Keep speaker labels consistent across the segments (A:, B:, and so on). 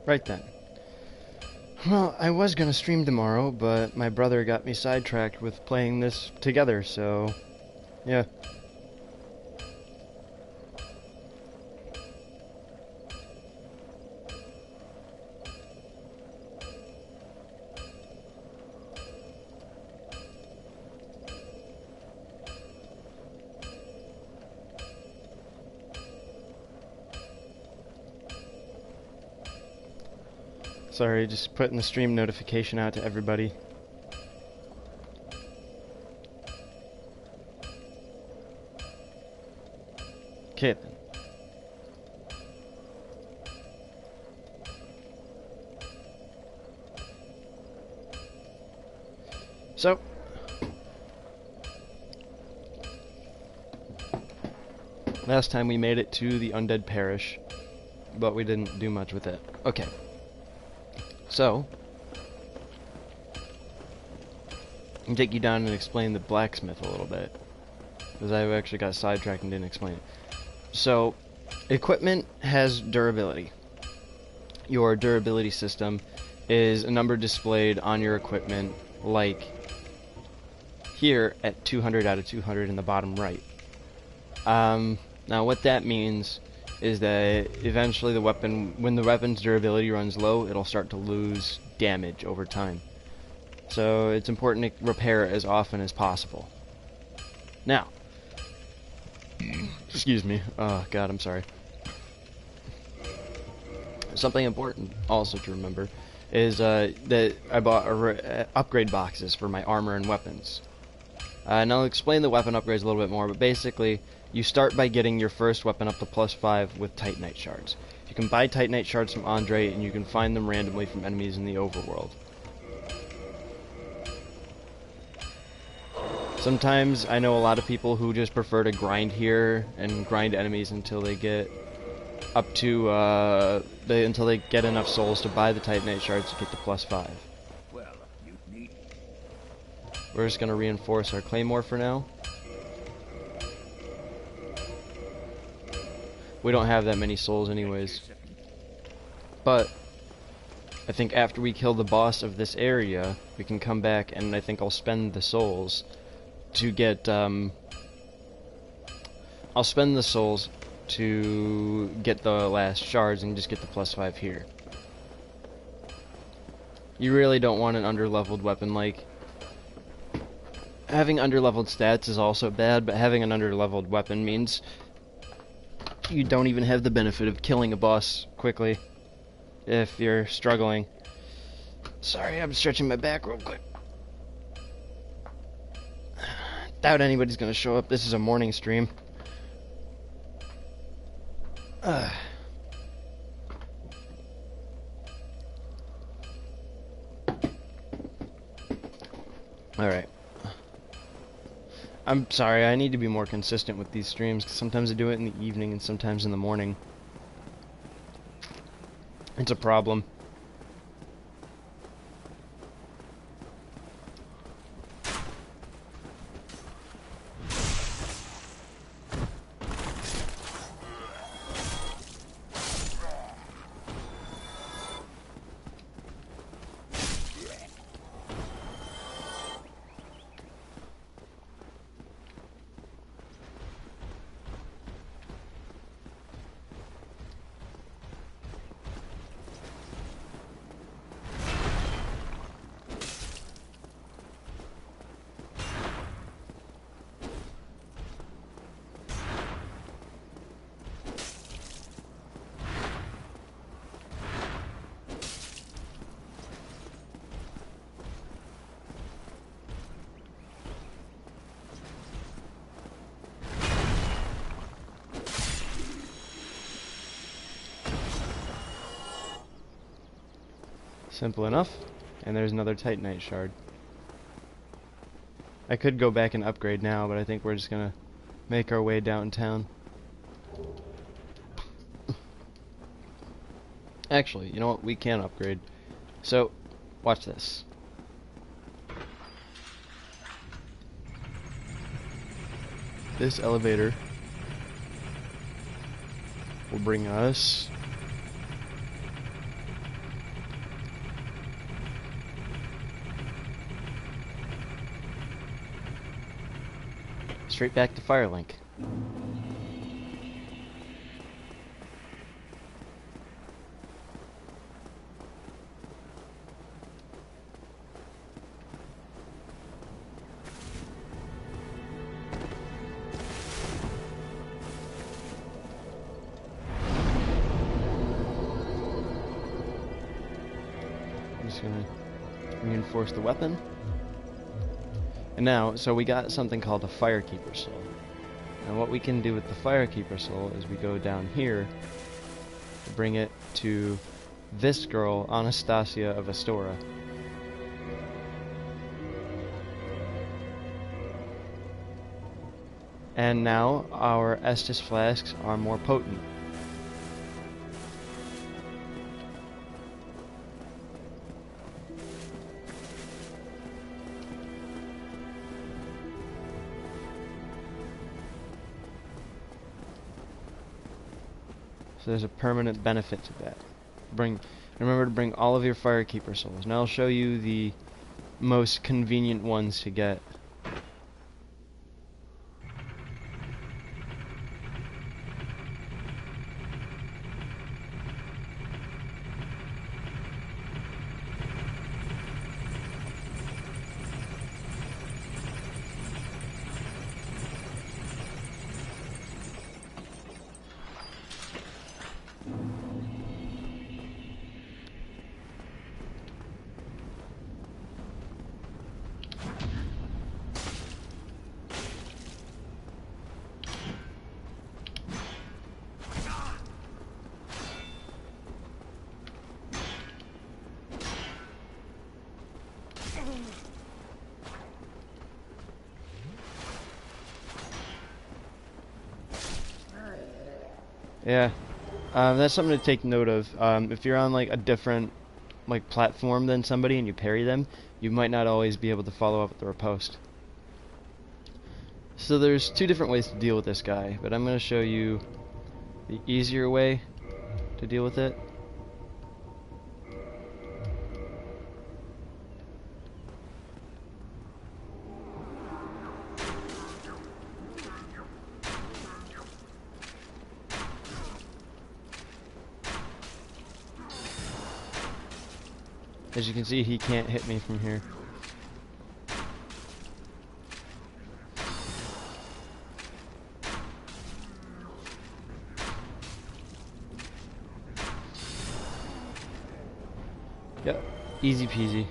A: Right then. Well, I was gonna stream tomorrow, but my brother got me sidetracked with playing this together, so... yeah. Sorry, just putting the stream notification out to everybody. Okay then. So, last time we made it to the undead parish, but we didn't do much with it. Okay. So, I can take you down and explain the blacksmith a little bit, because I actually got sidetracked and didn't explain it. So, equipment has durability. Your durability system is a number displayed on your equipment, like here at 200 out of 200 in the bottom right. Now what that means is that eventually the weapon, when the weapon's durability runs low, it'll start to lose damage over time. So it's important to repair it as often as possible. Now, excuse me, oh god, I'm sorry. Something important also to remember is that I bought upgrade boxes for my armor and weapons. And I'll explain the weapon upgrades a little bit more, but basically, you start by getting your first weapon up to +5 with Titanite shards. You can buy Titanite shards from Andre, and you can find them randomly from enemies in the overworld. Sometimes I know a lot of people who just prefer to grind here and grind enemies until they get up to until they get enough souls to buy the Titanite shards to get to +5. We're just gonna reinforce our claymore for now. We don't have that many souls anyways. But I think after we kill the boss of this area, we can come back and I think I'll spend the souls to get I'll spend the souls to get the last shards and just get the +5 here. You really don't want an underleveled weapon. Like, having underleveled stats is also bad, but having an underleveled weapon means you don't even have the benefit of killing a boss quickly if you're struggling. Sorry, I'm stretching my back real quick. Doubt anybody's gonna show up. This is a morning stream. Alright. I'm sorry, I need to be more consistent with these streams, because sometimes I do it in the evening and sometimes in the morning. It's a problem. Simple enough. And there's another Titanite shard. I could go back and upgrade now, but I think we're just gonna make our way downtown. Actually, you know what? We can upgrade. So, watch this. This elevator will bring us straight back to Firelink. I'm just gonna reinforce the weapon. And now, so we got something called a Firekeeper Soul. And what we can do with the Firekeeper Soul is we go down here, bring it to this girl, Anastasia of Astora. And now our Estus flasks are more potent. So there's a permanent benefit to that. Remember to bring all of your Firekeeper Souls. Now I'll show you the most convenient ones to get. Yeah, that's something to take note of. If you're on like a different platform than somebody and you parry them, you might not always be able to follow up with the riposte. So there's two different ways to deal with this guy, but I'm going to show you the easier way to deal with it. As you can see, he can't hit me from here. Yep, easy peasy.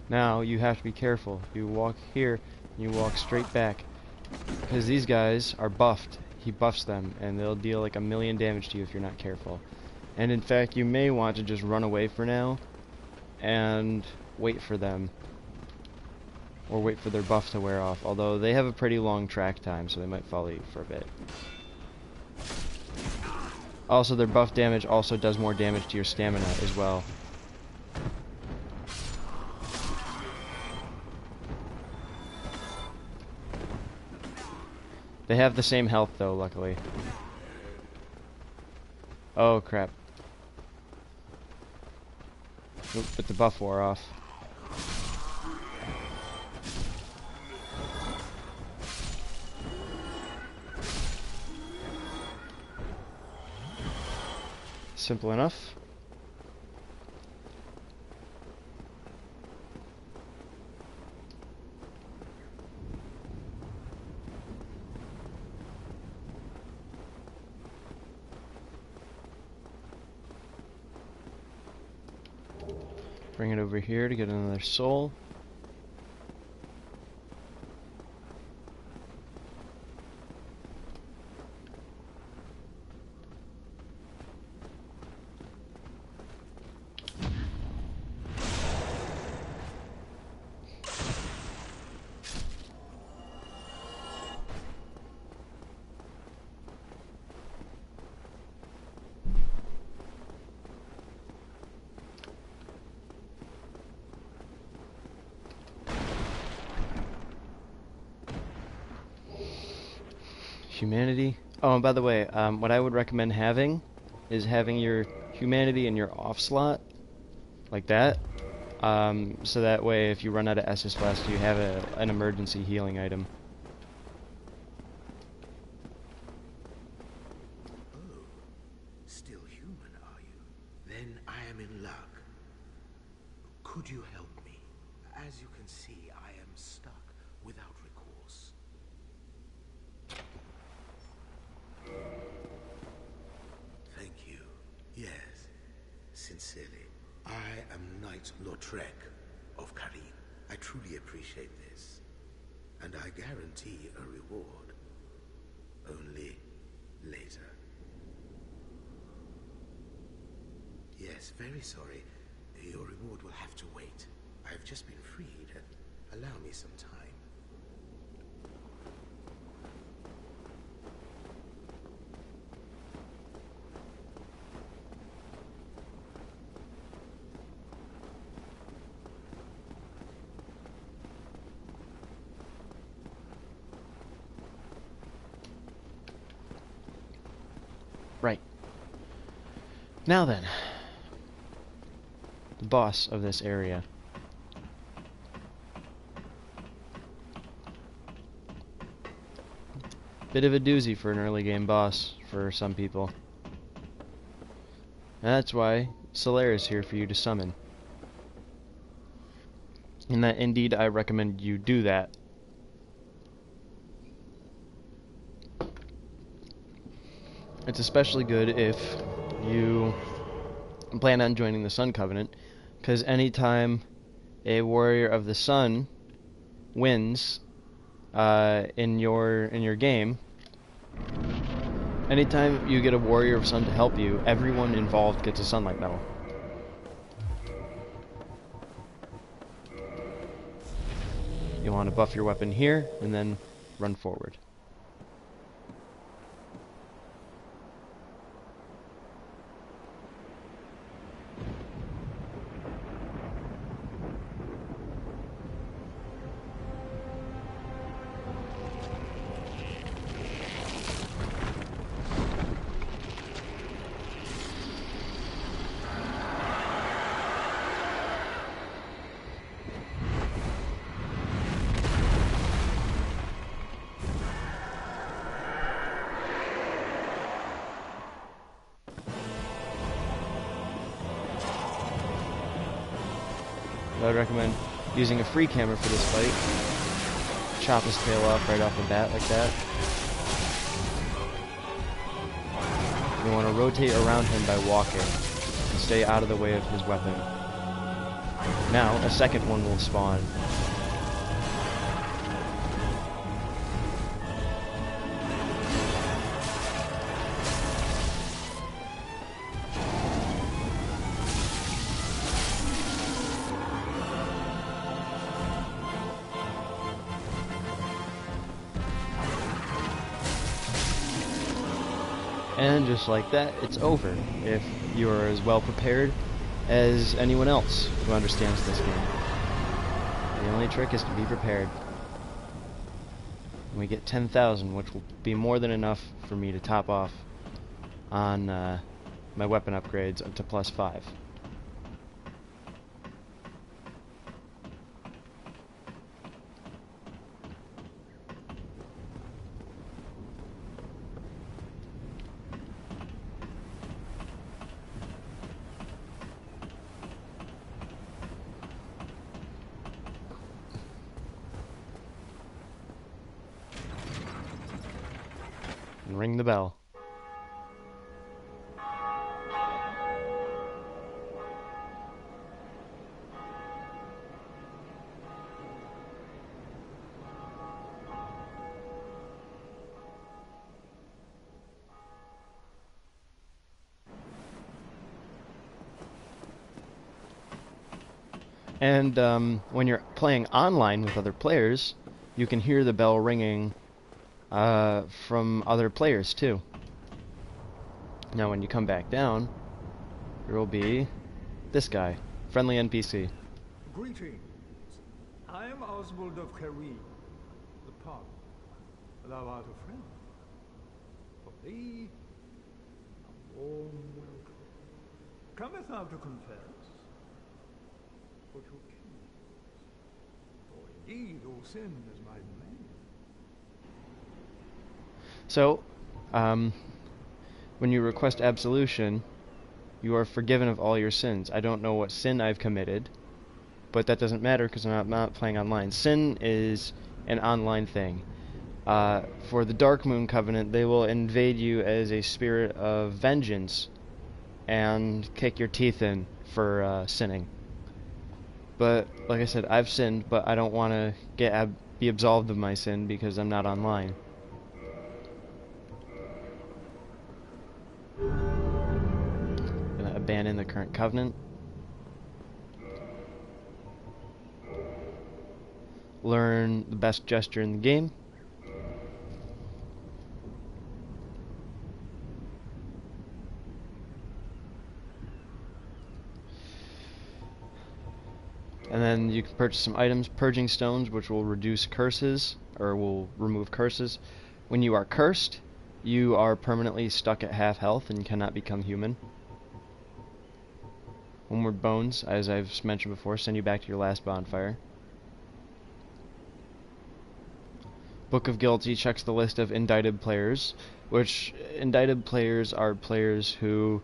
A: Now you have to be careful. You walk here, and you walk straight back. Because these guys are buffed. He buffs them, and they'll deal like 1,000,000 damage to you if you're not careful. And in fact, you may want to just run away for now and wait for them. Or wait for their buff to wear off. Although they have a pretty long track time, so they might follow you for a bit. Also, their buff damage also does more damage to your stamina as well. They have the same health though, luckily. Oh crap. Oop, but the buff wore off. Simple enough. Bring it over here to get another soul. Humanity. Oh, and by the way, what I would recommend having is having your humanity in your off slot, like that, So that way, if you run out of Estus Flask, you have an emergency healing item.
B: Oh, still human, are you? Then I am in luck. Could you help me? As you can see, I am stuck without recourse. Thank you. Yes, sincerely. I am Knight Lautrec of Karim. I truly appreciate this. And I guarantee a reward. Only later. Yes, very sorry. Your reward will have to wait. I've just been freed. Allow me some time.
A: Right. Now then, the boss of this area. Bit of a doozy for an early game boss for some people. That's why Solaire is here for you to summon. And that indeed I recommend you do that. It's especially good if you plan on joining the Sun Covenant, because anytime a warrior of the Sun wins in your game, anytime you get a warrior of Sun to help you, everyone involved gets a Sunlight Medal. You want to buff your weapon here and then run forward. I would recommend using a free camera for this fight. Chop his tail off right off the bat like that. You want to rotate around him by walking and stay out of the way of his weapon. Now, a second one will spawn. And just like that, it's over, if you are as well prepared as anyone else who understands this game. The only trick is to be prepared. And we get 10,000, which will be more than enough for me to top off on my weapon upgrades up to +5. And ring the bell. And when you're playing online with other players, you can hear the bell ringing from other players too. Now when you come back down, there will be this guy, friendly NPC.
C: Greetings. I am Oswald of Karim, the pub. Thou art a friend. For thee, a warm welcome. Cometh thou to confess? Or to Indeed, all sin is made man.
A: So, when you request absolution, you are forgiven of all your sins. I don't know what sin I've committed, but that doesn't matter because I'm not playing online. Sin is an online thing. For the Dark Moon Covenant, they will invade you as a spirit of vengeance and kick your teeth in for sinning. But, like I said, I've sinned, but I don't want to be absolved of my sin because I'm not online. Gonna abandon the current covenant. Learn the best gesture in the game. And then you can purchase some items, purging stones, which will reduce curses, or will remove curses. When you are cursed, you are permanently stuck at half health and cannot become human. Homeward Bones, as I've mentioned before, send you back to your last bonfire. Book of Guilty checks the list of indicted players, which indicted players are players who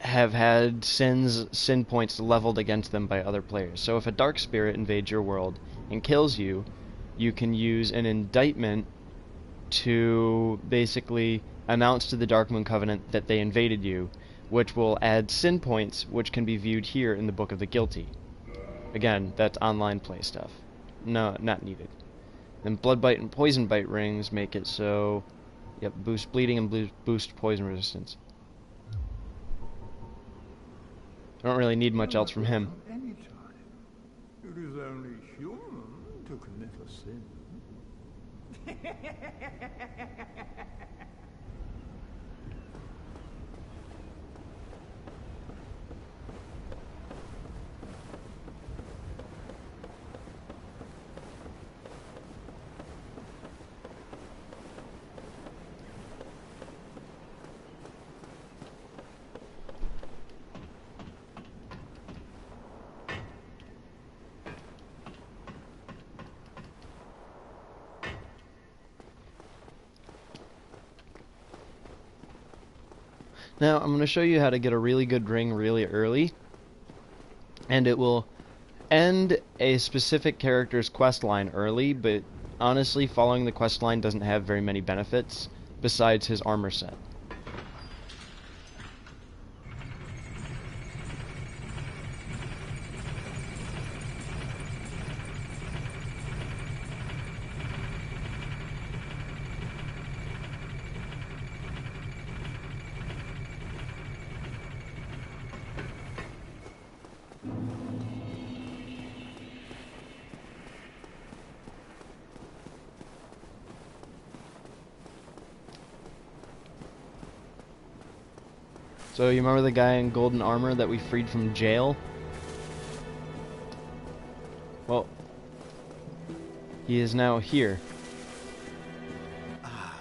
A: have had sin points leveled against them by other players. So if a dark spirit invades your world and kills you, you can use an indictment to basically announce to the Dark Moon Covenant that they invaded you, which will add sin points, which can be viewed here in the Book of the Guilty. Again, that's online play stuff. No, not needed. Then Blood Bite and Poison Bite rings make it so, yep, boost bleeding and boost poison resistance. I don't really need much else from him.
C: Anytime. It is only human to commit a sin.
A: Now, I'm going to show you how to get a really good ring really early, and it will end a specific character's quest line early, but honestly, following the quest line doesn't have very many benefits besides his armor set. So you remember the guy in golden armor that we freed from jail? Well, he is now here.
B: Ah,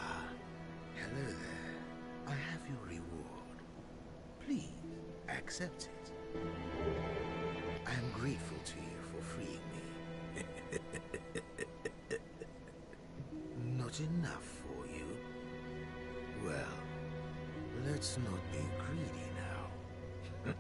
B: hello there. I have your reward. Please, accept it. I am grateful to you for freeing me. Not enough for you? Well, let's not be greedy now.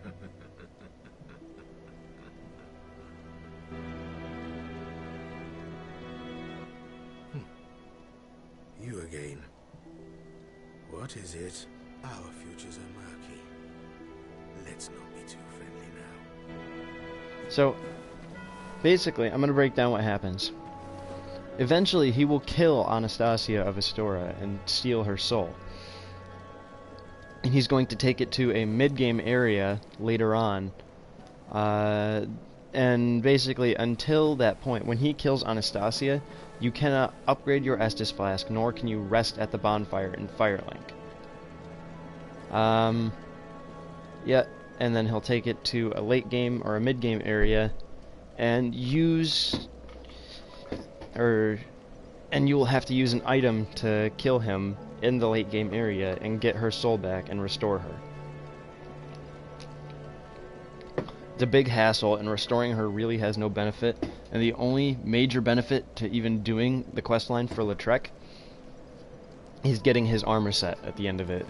B: You again. What is it? Our futures are murky. Let's not be too friendly now.
A: So, basically, I'm going to break down what happens. Eventually, he will kill Anastasia of Astora and steal her soul. And he's going to take it to a mid-game area later on. And basically, until that point, when he kills Anastasia, you cannot upgrade your Estus Flask, nor can you rest at the bonfire in Firelink. Yeah, and then he'll take it to a late game or a mid-game area, and and you will have to use an item to kill him in the late game area and get her soul back and restore her. a big hassle, and restoring her really has no benefit. And the only major benefit to even doing the questline for Lautrec is getting his armor set at the end of it.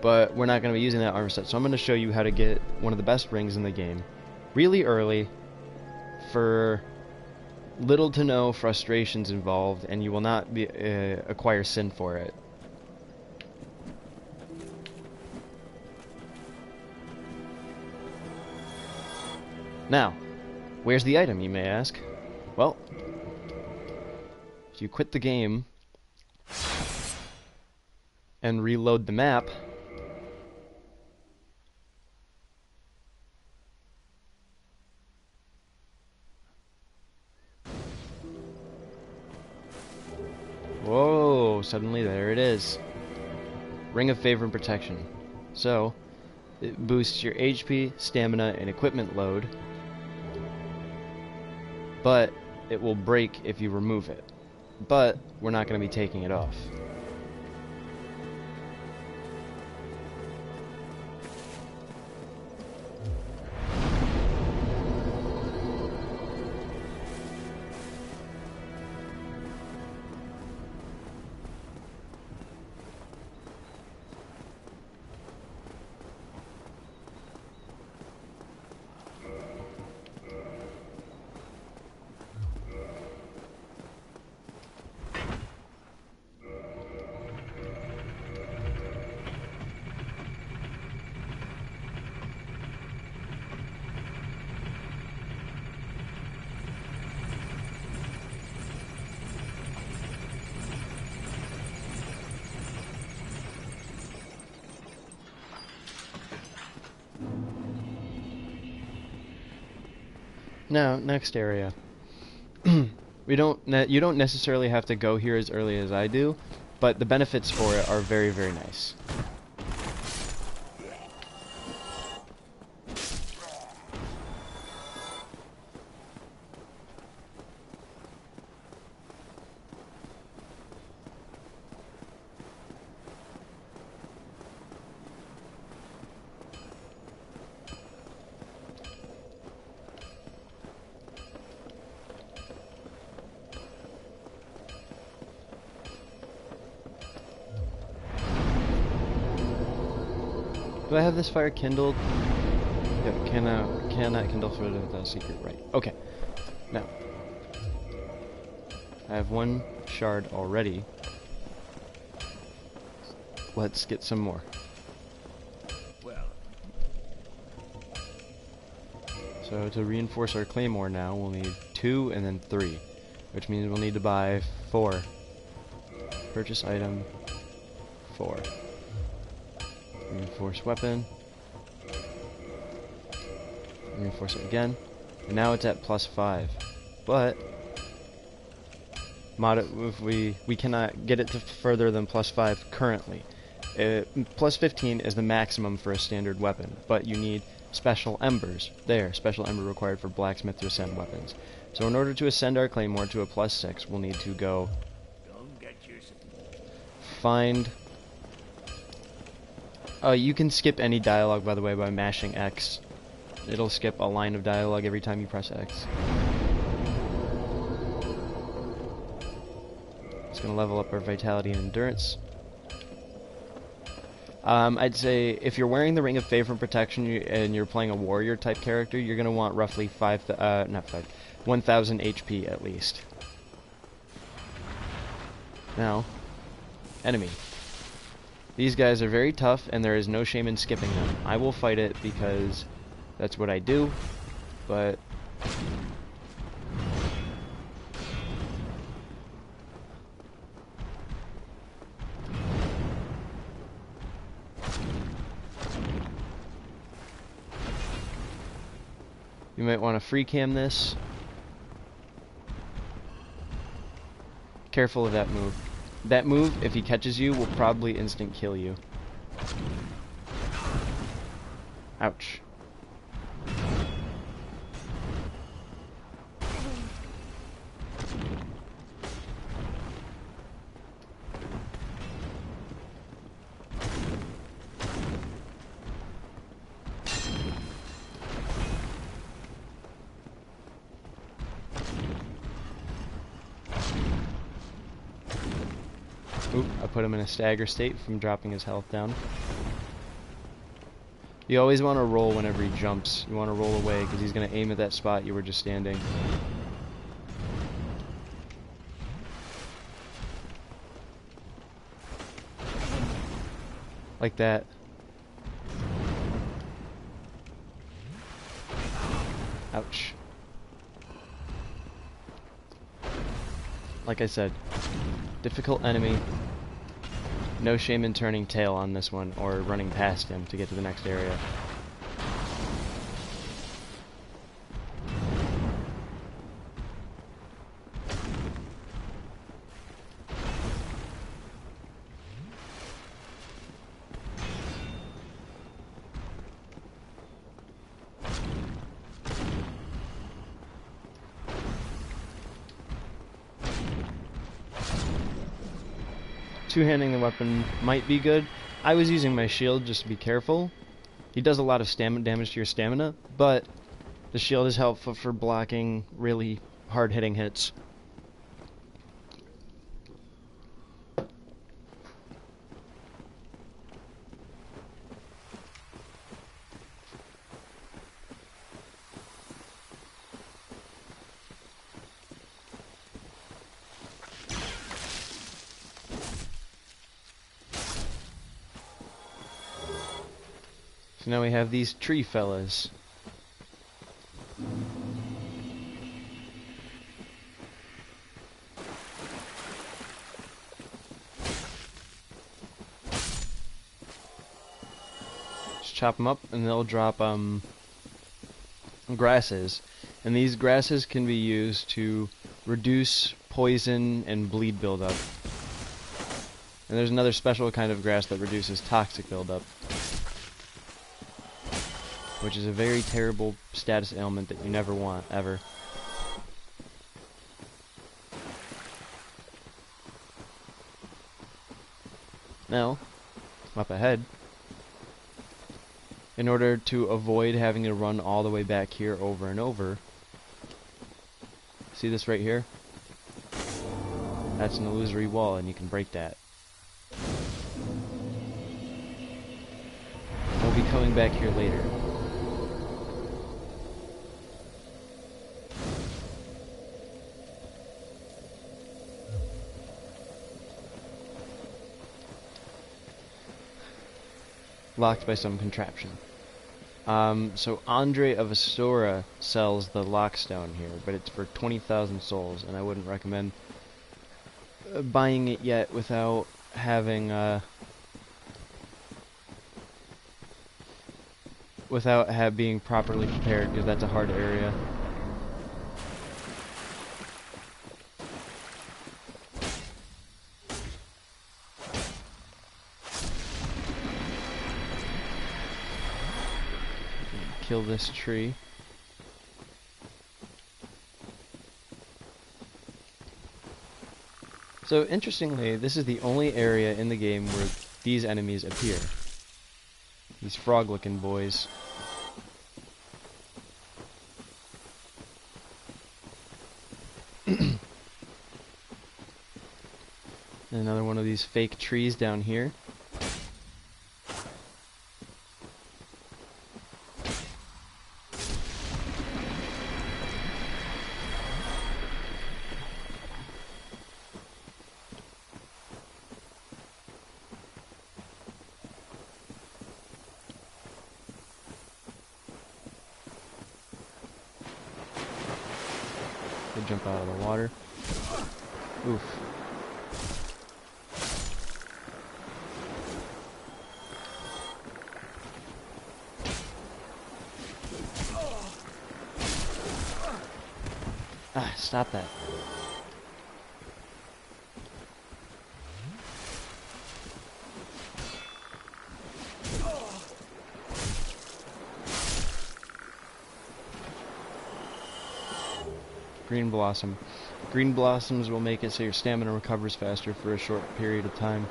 A: But we're not going to be using that armor set, so I'm going to show you how to get one of the best rings in the game really early for little to no frustrations involved, and you will not be acquire sin for it. Now, where's the item, you may ask? Well, if you quit the game and reload the map, whoa, suddenly there it is. Ring of Favor and Protection. So, it boosts your HP, stamina, and equipment load, but it will break if you remove it. But we're not going to be taking it off. Now, next area. You don't necessarily have to go here as early as I do, but the benefits for it are very, very nice. Do I have this fire kindled? Yep, cannot kindle further without a secret. Right. Okay. Now, I have one shard already. Let's get some more.
B: Well,
A: So to reinforce our claymore now, we'll need 2 and then 3, which means we'll need to buy 4. Purchase item 4. Reinforce weapon. Reinforce it again. And now it's at +5. But we cannot get it to further than +5 currently. +15 is the maximum for a standard weapon, but you need special embers. There, special ember required for blacksmith to ascend weapons. So in order to ascend our claymore to a +6, we'll need to go find... you can skip any dialogue, by the way, by mashing X. It'll skip a line of dialogue every time you press X. It's going to level up our vitality and endurance. I'd say if you're wearing the Ring of Favor and Protection and you're playing a warrior type character, you're going to want roughly 1,000 HP at least. Now, enemy. These guys are very tough, and there is no shame in skipping them. I will fight it because that's what I do, but... you might want to free cam this. Careful of that move. That move, if he catches you, will probably instant kill you. Ouch. Oop, I put him in a stagger state from dropping his health down. You always want to roll whenever he jumps. You want to roll away because he's going to aim at that spot you were just standing. Like that. Ouch. Like I said, difficult enemy. No shame in turning tail on this one or running past him to get to the next area. Two-handing the weapon might be good. I was using my shield just to be careful. He does a lot of damage to your stamina, but the shield is helpful for blocking really hard-hitting hits. So now we have these tree fellas. Just chop them up and they'll drop grasses. And these grasses can be used to reduce poison and bleed buildup. And there's another special kind of grass that reduces toxic buildup, which is a very terrible status ailment that you never want, ever. Now, up ahead, in order to avoid having to run all the way back here over and over, see this right here? That's an illusory wall, and you can break that. We'll be coming back here later. Locked by some contraption. So Andre of Asura sells the lockstone here, but it's for 20,000 souls, and I wouldn't recommend buying it yet without having being properly prepared, because that's a hard area. Kill this tree. So interestingly, this is the only area in the game where these enemies appear. These frog-looking boys. Another one of these fake trees down here. They jump out of the water. Oof. Ah, stop that. Green blossom. Green blossoms will make it so your stamina recovers faster for a short period of time.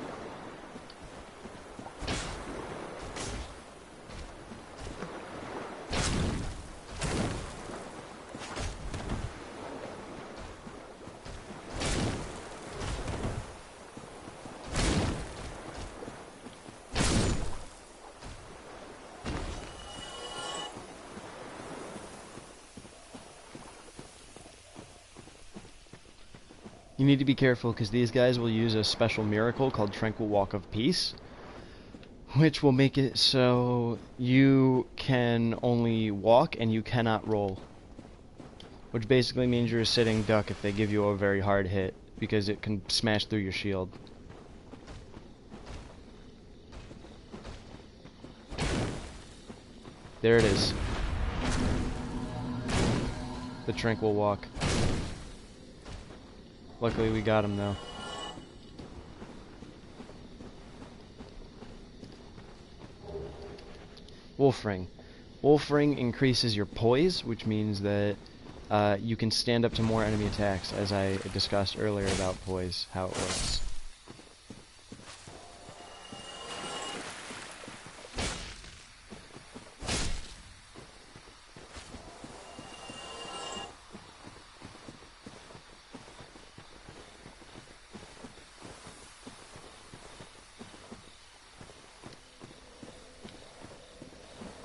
A: You need to be careful because these guys will use a special miracle called Tranquil Walk of Peace, which will make it so you can only walk and you cannot roll. Which basically means you're a sitting duck if they give you a very hard hit, because it can smash through your shield. There it is. The Tranquil Walk. Luckily we got him though. Wolfring. Wolfring increases your poise, which means that you can stand up to more enemy attacks, as I discussed earlier about poise, how it works.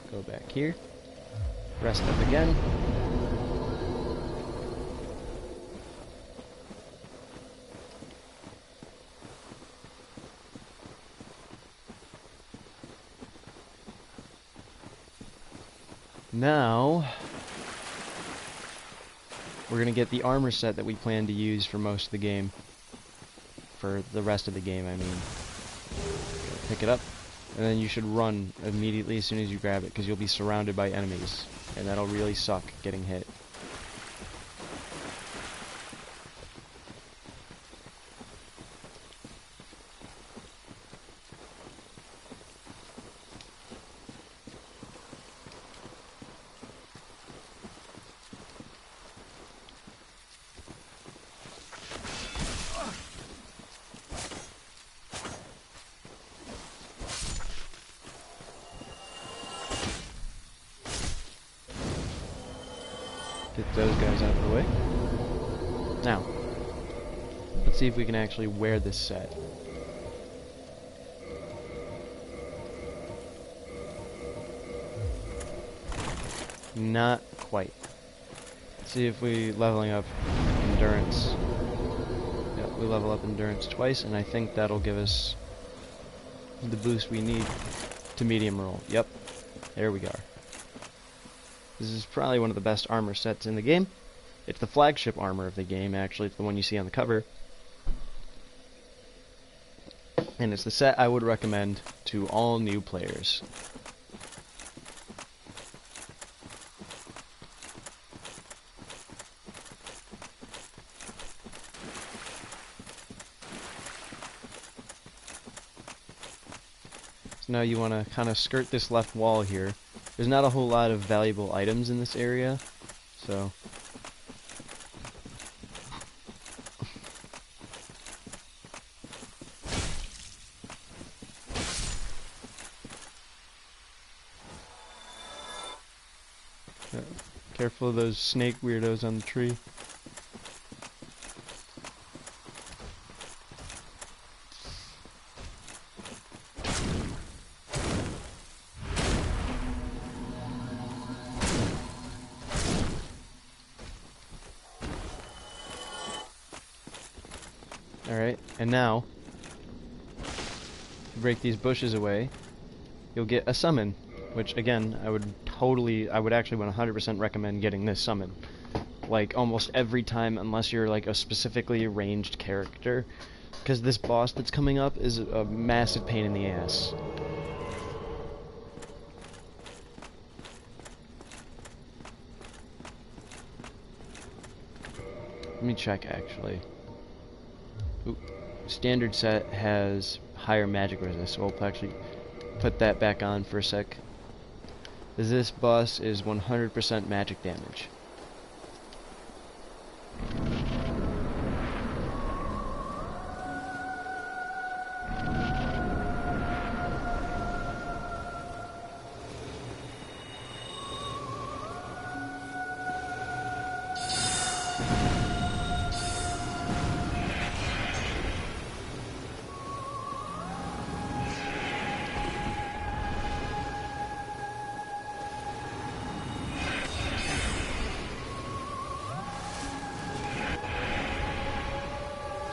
A: Go back here. Rest up again. Now, we're going to get the armor set that we plan to use for most of the game. For the rest of the game, I mean. Pick it up, and then you should run immediately as soon as you grab it, because you'll be surrounded by enemies, and that'll really suck getting hit. Get those guys out of the way. Now, let's see if we can actually wear this set. Not quite. Let's see if we leveling up endurance. Yep, we level up endurance twice, and I think that'll give us the boost we need to medium roll. Yep, there we go. This is probably one of the best armor sets in the game. It's the flagship armor of the game, actually. It's the one you see on the cover. And it's the set I would recommend to all new players. So now you want to kind of skirt this left wall here. There's not a whole lot of valuable items in this area, so... Careful of those snake weirdos on the tree. Alright, and now, if you break these bushes away, you'll get a summon, which again, I would actually 100% recommend getting this summon. Like, almost every time, unless you're like a specifically ranged character, because this boss that's coming up is a massive pain in the ass. Let me check, actually. Oop. Standard set has higher magic resist, so we'll actually put that back on for a sec. This boss is 100% magic damage.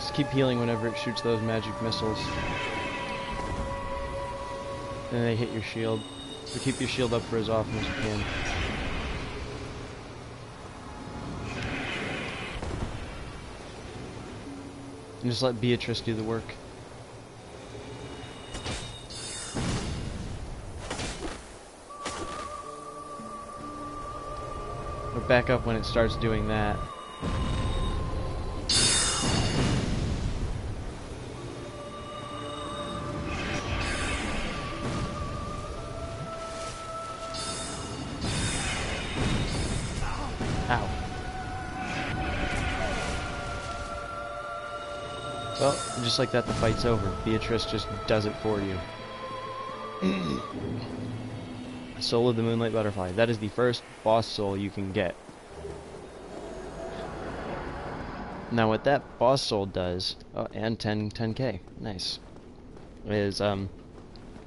A: Just keep healing whenever it shoots those magic missiles. And they hit your shield. So keep your shield up for as often as you can. And just let Beatrice do the work. Or back up when it starts doing that. Ow. Well, just like that, the fight's over. Beatrice just does it for you. Soul of the Moonlight Butterfly. That is the first boss soul you can get. Now what that boss soul does, oh, and 10k, nice, is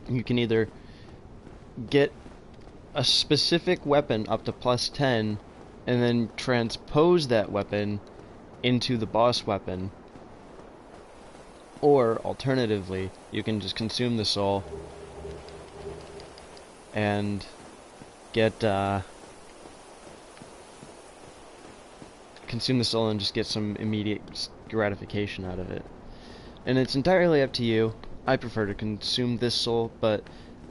A: you can either get a specific weapon up to +10 and then transpose that weapon into the boss weapon, or alternatively you can just consume the soul and get consume the soul and just get some immediate gratification out of it. And it's entirely up to you. I prefer to consume this soul, but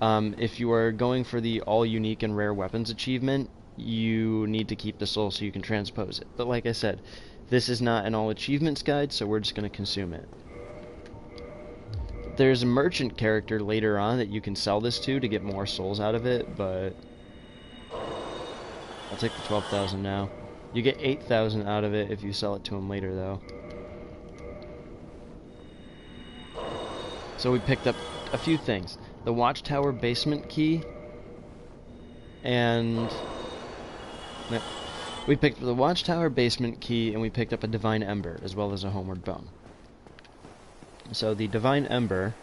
A: if you are going for the all unique and rare weapons achievement, you need to keep the soul so you can transpose it. But like I said, this is not an all achievements guide, so we're just going to consume it. There's a merchant character later on that you can sell this to get more souls out of it, but I'll take the 12,000 now. You get 8,000 out of it if you sell it to him later, though. So we picked up a few things. The Watchtower basement key, and we picked up the Watchtower basement key, and we picked up a Divine Ember, as well as a Homeward Bone. So the Divine Ember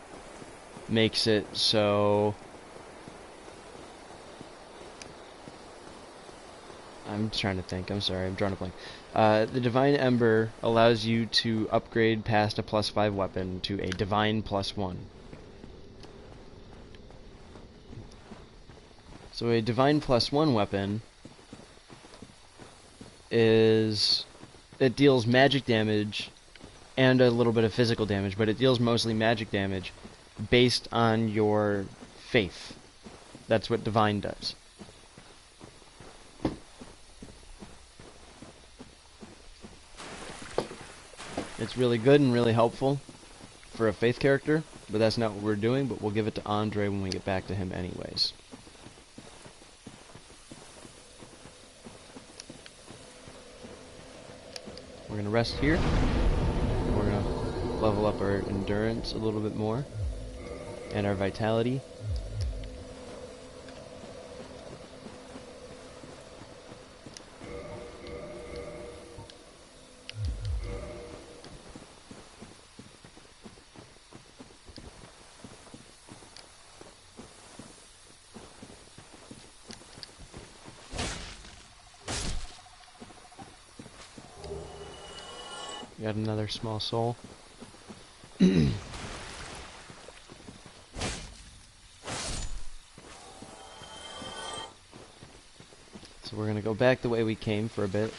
A: makes it so... I'm trying to think. I'm sorry. I'm drawing a blank. The Divine Ember allows you to upgrade past a +5 weapon to a Divine +1. So a Divine +1 weapon is... it deals magic damage and a little bit of physical damage, but it deals mostly magic damage based on your faith. That's what Divine does. It's really good and really helpful for a faith character, but that's not what we're doing, but we'll give it to Andre when we get back to him anyways. We're going to rest here. We're going to level up our endurance a little bit more, and our vitality. Got another small soul. So we're gonna go back the way we came for a bit.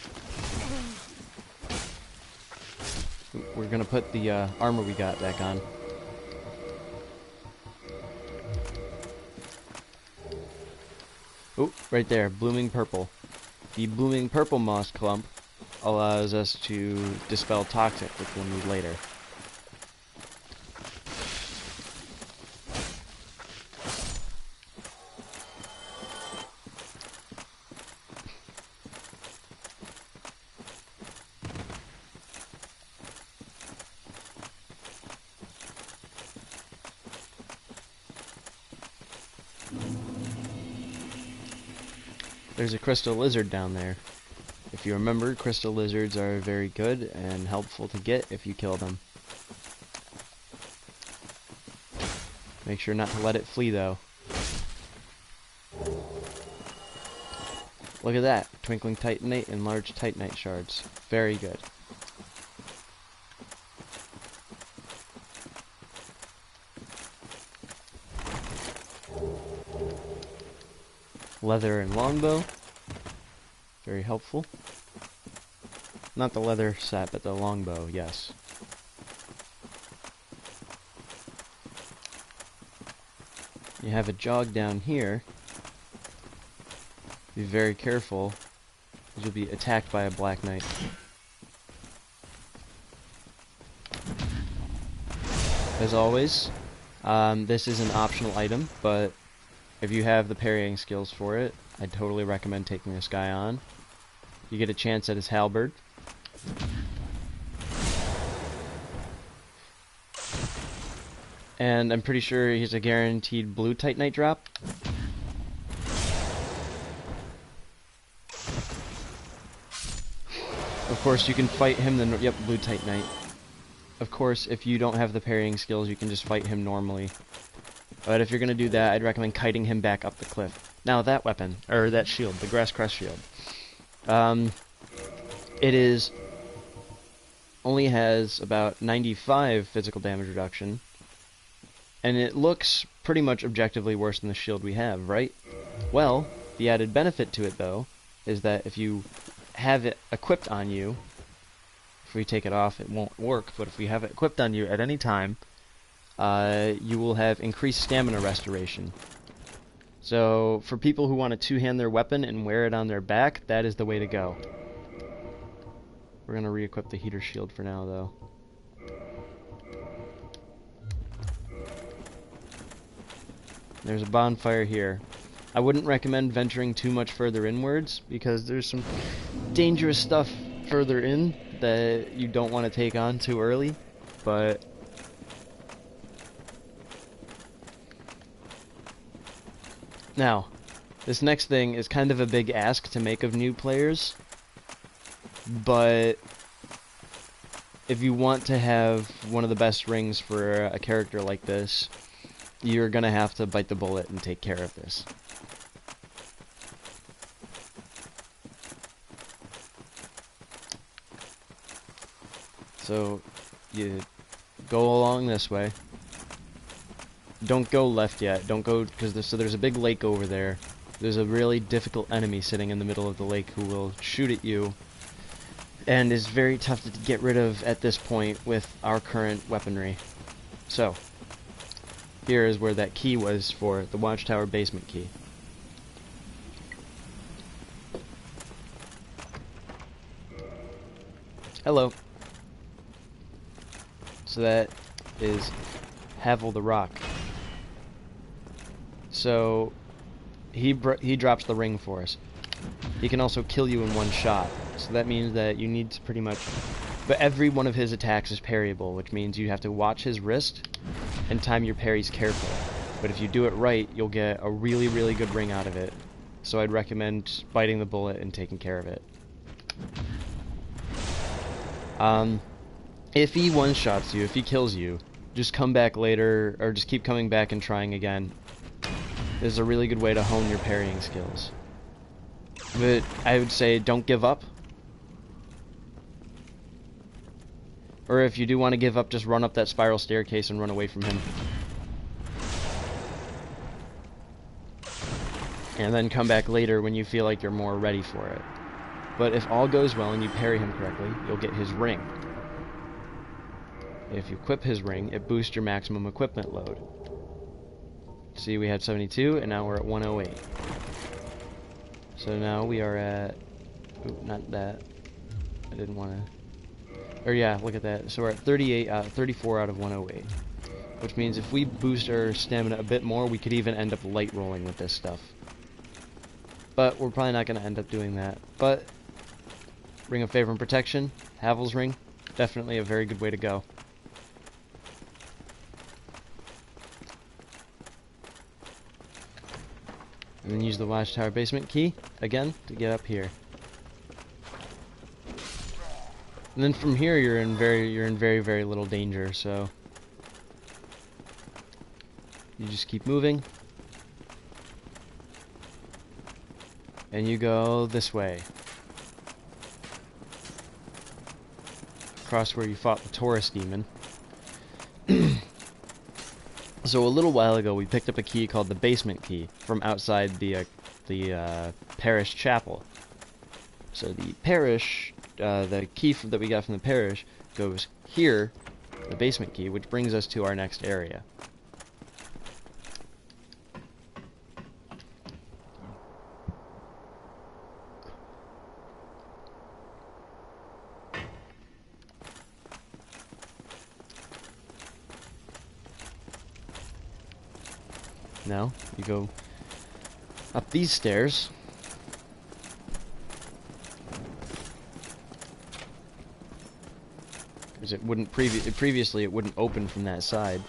A: We're gonna put the armor we got back on. Oh, right there, blooming purple. The blooming purple moss clump allows us to dispel toxic, which we'll need later. There's a crystal lizard down there. If you remember, crystal lizards are very good and helpful to get if you kill them. Make sure not to let it flee, though. Look at that. Twinkling Titanite and large Titanite shards. Very good. leather and longbow. Very helpful. Not the leather set, but the longbow, yes. You have a jog down here. Be very careful, because you'll be attacked by a black knight. As always, this is an optional item, but if you have the parrying skills for it, I'd totally recommend taking this guy on. You get a chance at his halberd. And I'm pretty sure he's a guaranteed blue Titanite drop. Of course, you can fight him yep, blue Titanite. Of course, if you don't have the parrying skills, you can just fight him normally. But if you're gonna do that, I'd recommend kiting him back up the cliff. Now that weapon, or that shield, the Grass Crest shield, it only has about 95 physical damage reduction, and it looks pretty much objectively worse than the shield we have, right? Well, the added benefit to it, though, is that if you have it equipped on you, if we take it off, it won't work, but if we have it equipped on you at any time, you will have increased stamina restoration. So, for people who want to two-hand their weapon and wear it on their back, that is the way to go. We're going to re-equip the heater shield for now, though. There's a bonfire here. I wouldn't recommend venturing too much further inwards, because there's some dangerous stuff further in that you don't want to take on too early, but now, this next thing is kind of a big ask to make of new players, but if you want to have one of the best rings for a character like this, you're gonna have to bite the bullet and take care of this. So, you go along this way. Don't go left yet. Don't go, because there's a big lake over there. There's a really difficult enemy sitting in the middle of the lake who will shoot at you, and is very tough to get rid of at this point with our current weaponry. So, here is where that key was for the Watchtower basement key. Hello. So that is Havel the Rock. So he drops the ring for us. He can also kill you in one shot. So that means that you need to pretty much... But every one of his attacks is parryable, which means you have to watch his wrist and time your parries carefully. But if you do it right, you'll get a really, really good ring out of it. So I'd recommend biting the bullet and taking care of it. If he one-shots you, if he kills you, just come back later, or just keep coming back and trying again. This is a really good way to hone your parrying skills. But I would say don't give up. Or if you do want to give up, just run up that spiral staircase and run away from him. And then come back later when you feel like you're more ready for it. But if all goes well and you parry him correctly, you'll get his ring. If you equip his ring, it boosts your maximum equipment load. See, we had 72, and now we're at 108. So now we are at... Ooh, not that. I didn't want to... Or yeah, look at that. So we're at 34 out of 108. Which means if we boost our stamina a bit more, we could even end up light rolling with this stuff. But we're probably not going to end up doing that. But Ring of Favor and Protection, Havel's Ring, definitely a very good way to go. And then use the Watchtower basement key, again, to get up here. And then from here you're in very, very little danger, so you just keep moving. And you go this way. Across where you fought the Taurus demon. So a little while ago we picked up a key called the basement key from outside the the Parish Chapel. So the Parish, the key that we got from the Parish goes here, the basement key, which brings us to our next area. Now, you go up these stairs. Because it wouldn't previously it wouldn't open from that side.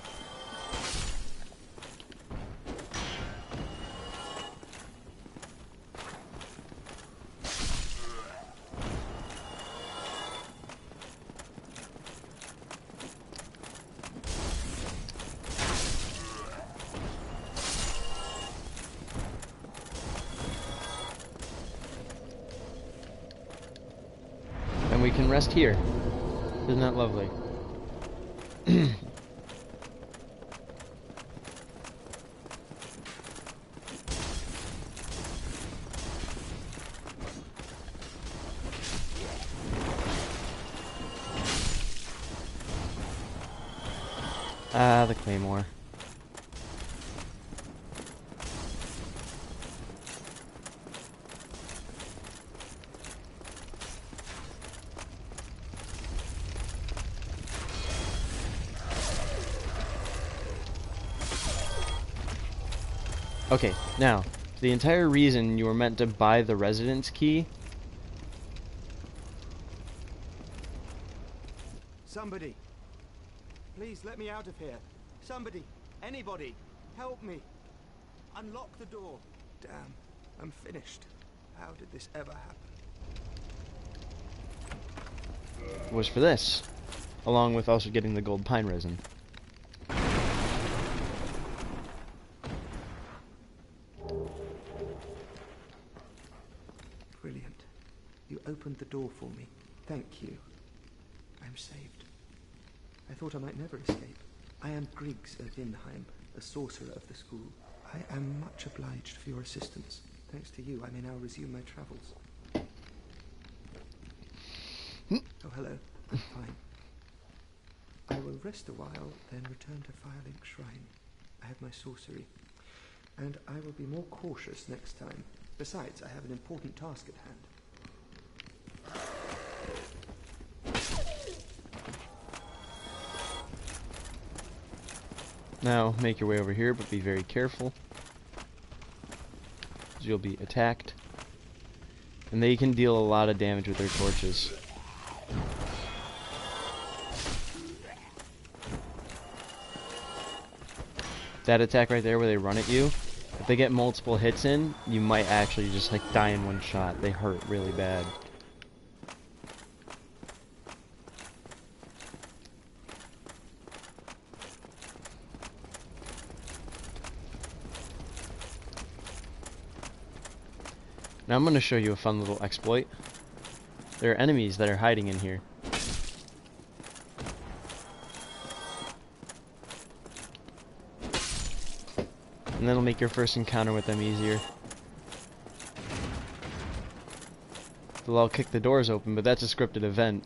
A: And we can rest here. Isn't that lovely? Ah, the claymore. Okay, now, the entire reason you were meant to buy the residence key...
D: Somebody, please let me out of here. Somebody, anybody, help me. Unlock the door. Damn, I'm finished. How did this ever happen?
A: was for this, along with also getting the gold pine resin.
D: Brilliant. You opened the door for me. Thank you. I'm saved. I thought I might never escape. I am Griggs of Vinheim, a sorcerer of the school. I am much obliged for your assistance. Thanks to you, I may now resume my travels. Oh, hello. I'm fine. I will rest a while, then return to Firelink Shrine. I have my sorcery. And I will be more cautious next time. Besides, I have an important task at hand.
A: Now, make your way over here, but be very careful, because you'll be attacked. And they can deal a lot of damage with their torches. That attack right there where they run at you, if they get multiple hits in, you might actually just like die in one shot. They hurt really bad. Now I'm going to show you a fun little exploit. There are enemies that are hiding in here. And that'll make your first encounter with them easier. They'll all kick the doors open, but that's a scripted event.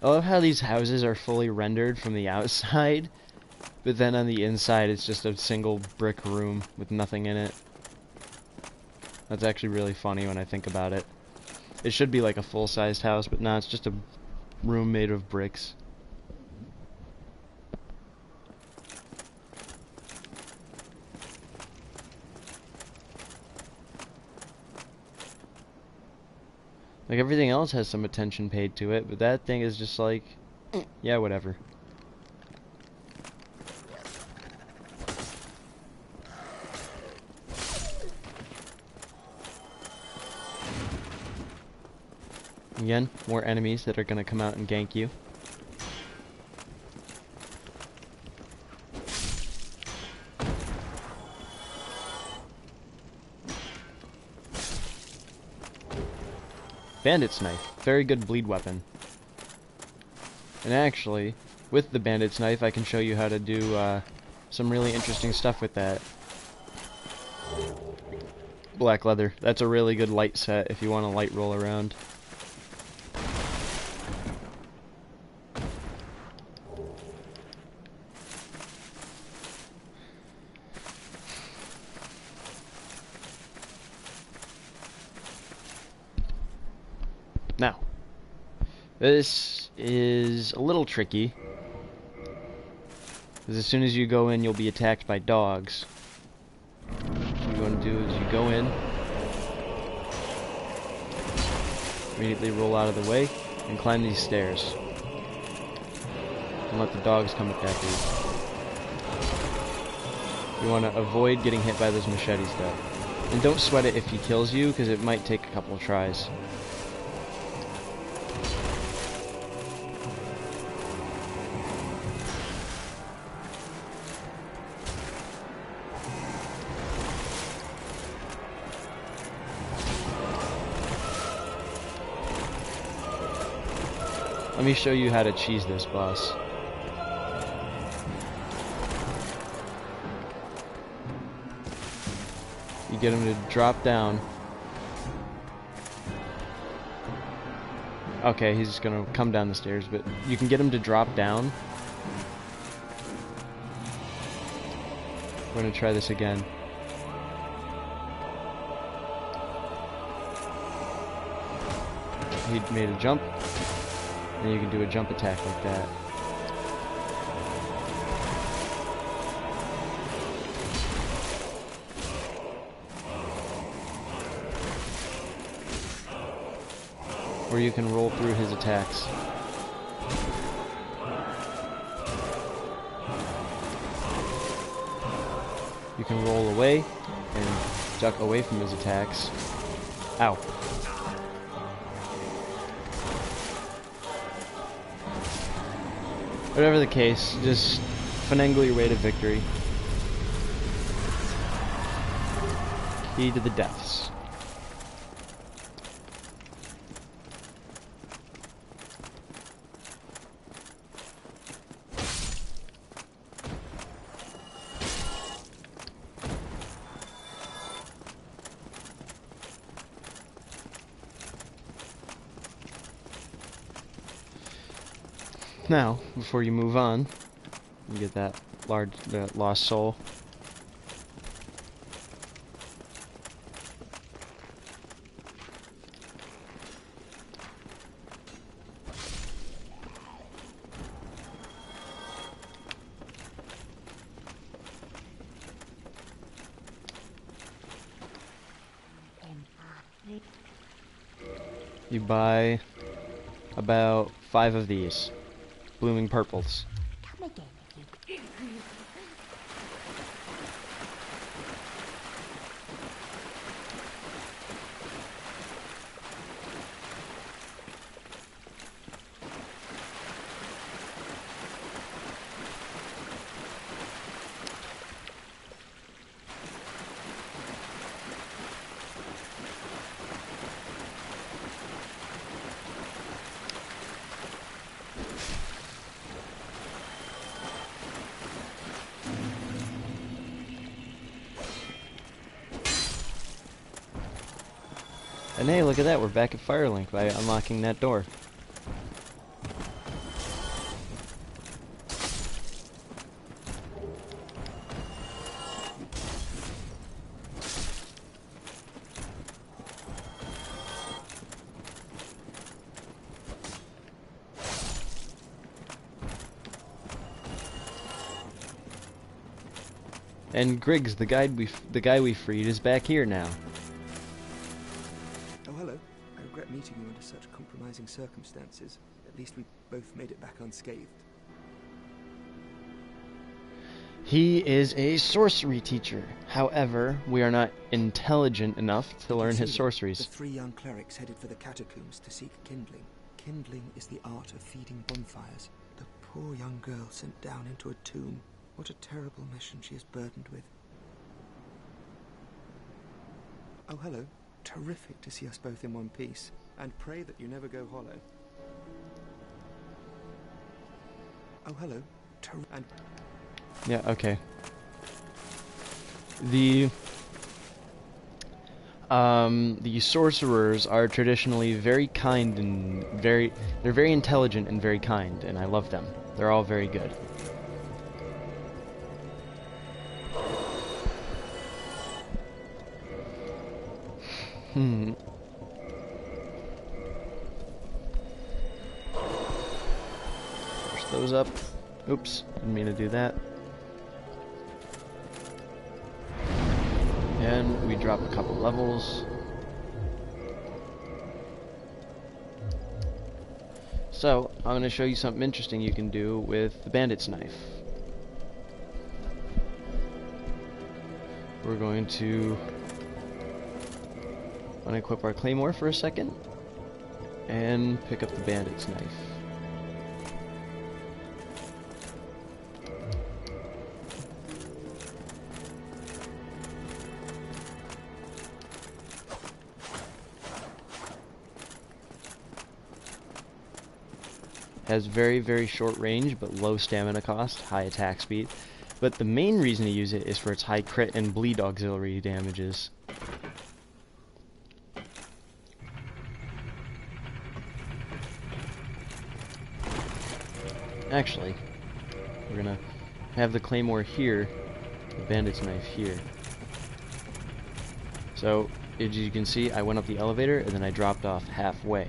A: I love how these houses are fully rendered from the outside, but then on the inside it's just a single brick room with nothing in it. That's actually really funny when I think about it. It should be like a full-sized house, but no, it's just a room made of bricks. Like, everything else has some attention paid to it, but that thing is just like, yeah, whatever. Again, more enemies that are gonna come out and gank you. Bandit's Knife. Very good bleed weapon. And actually, with the Bandit's Knife, I can show you how to do some really interesting stuff with that. Black leather. That's a really good light set if you want to light roll around. Now, this is a little tricky, because as soon as you go in, you'll be attacked by dogs. What you want to do is you go in, immediately roll out of the way, and climb these stairs. And let the dogs come attack you. You want to avoid getting hit by those machetes, though. And don't sweat it if he kills you, because it might take a couple of tries. Let me show you how to cheese this boss. You get him to drop down. Okay, he's just gonna come down the stairs, but you can get him to drop down. We're gonna try this again. He made a jump. And you can do a jump attack like that. Or you can roll through his attacks. You can roll away and duck away from his attacks. Ow. Whatever the case, just finagle your way to victory. Key to the depths. Now, before you move on, you get that lost soul. You buy about 5 of these. Blooming purples. And hey, look at that, we're back at Firelink by unlocking that door. And Griggs, the guy we freed, is back here now.
D: Oh, hello. I regret meeting you under such compromising circumstances. At least we both made it back unscathed.
A: He is a sorcery teacher. However, we are not intelligent enough to learn his sorceries.
D: The 3 young clerics headed for the catacombs to seek kindling. Kindling is the art of feeding bonfires. The poor young girl sent down into a tomb. What a terrible mission she is burdened with. Oh, hello. Terrific to see us both in one piece. And pray that you never go hollow. Oh, hello. And
A: Yeah, okay. The sorcerers are traditionally very kind and they're very intelligent and very kind, and I love them. They're all very good. Push those up. Oops, didn't mean to do that. And we drop a couple levels. So, I'm going to show you something interesting you can do with the bandit's knife. We're going to unequip our claymore for a second and pick up the bandit's knife. Has very, very short range, but low stamina cost, high attack speed. But the main reason to use it is for its high crit and bleed auxiliary damages. Actually, we're gonna have the claymore here, the bandit's knife here. So, as you can see, I went up the elevator and then I dropped off halfway.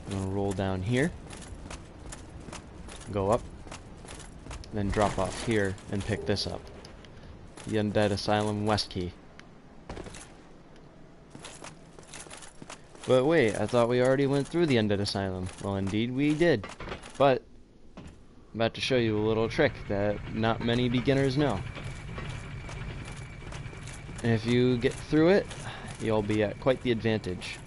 A: I'm going to roll down here, go up, then drop off here and pick this up. The Undead Asylum West Key. But wait, I thought we already went through the Undead Asylum. Well, indeed we did. But I'm about to show you a little trick that not many beginners know. And if you get through it, you'll be at quite the advantage.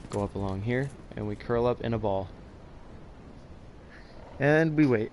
A: Go up along here, and we curl up in a ball. And we wait.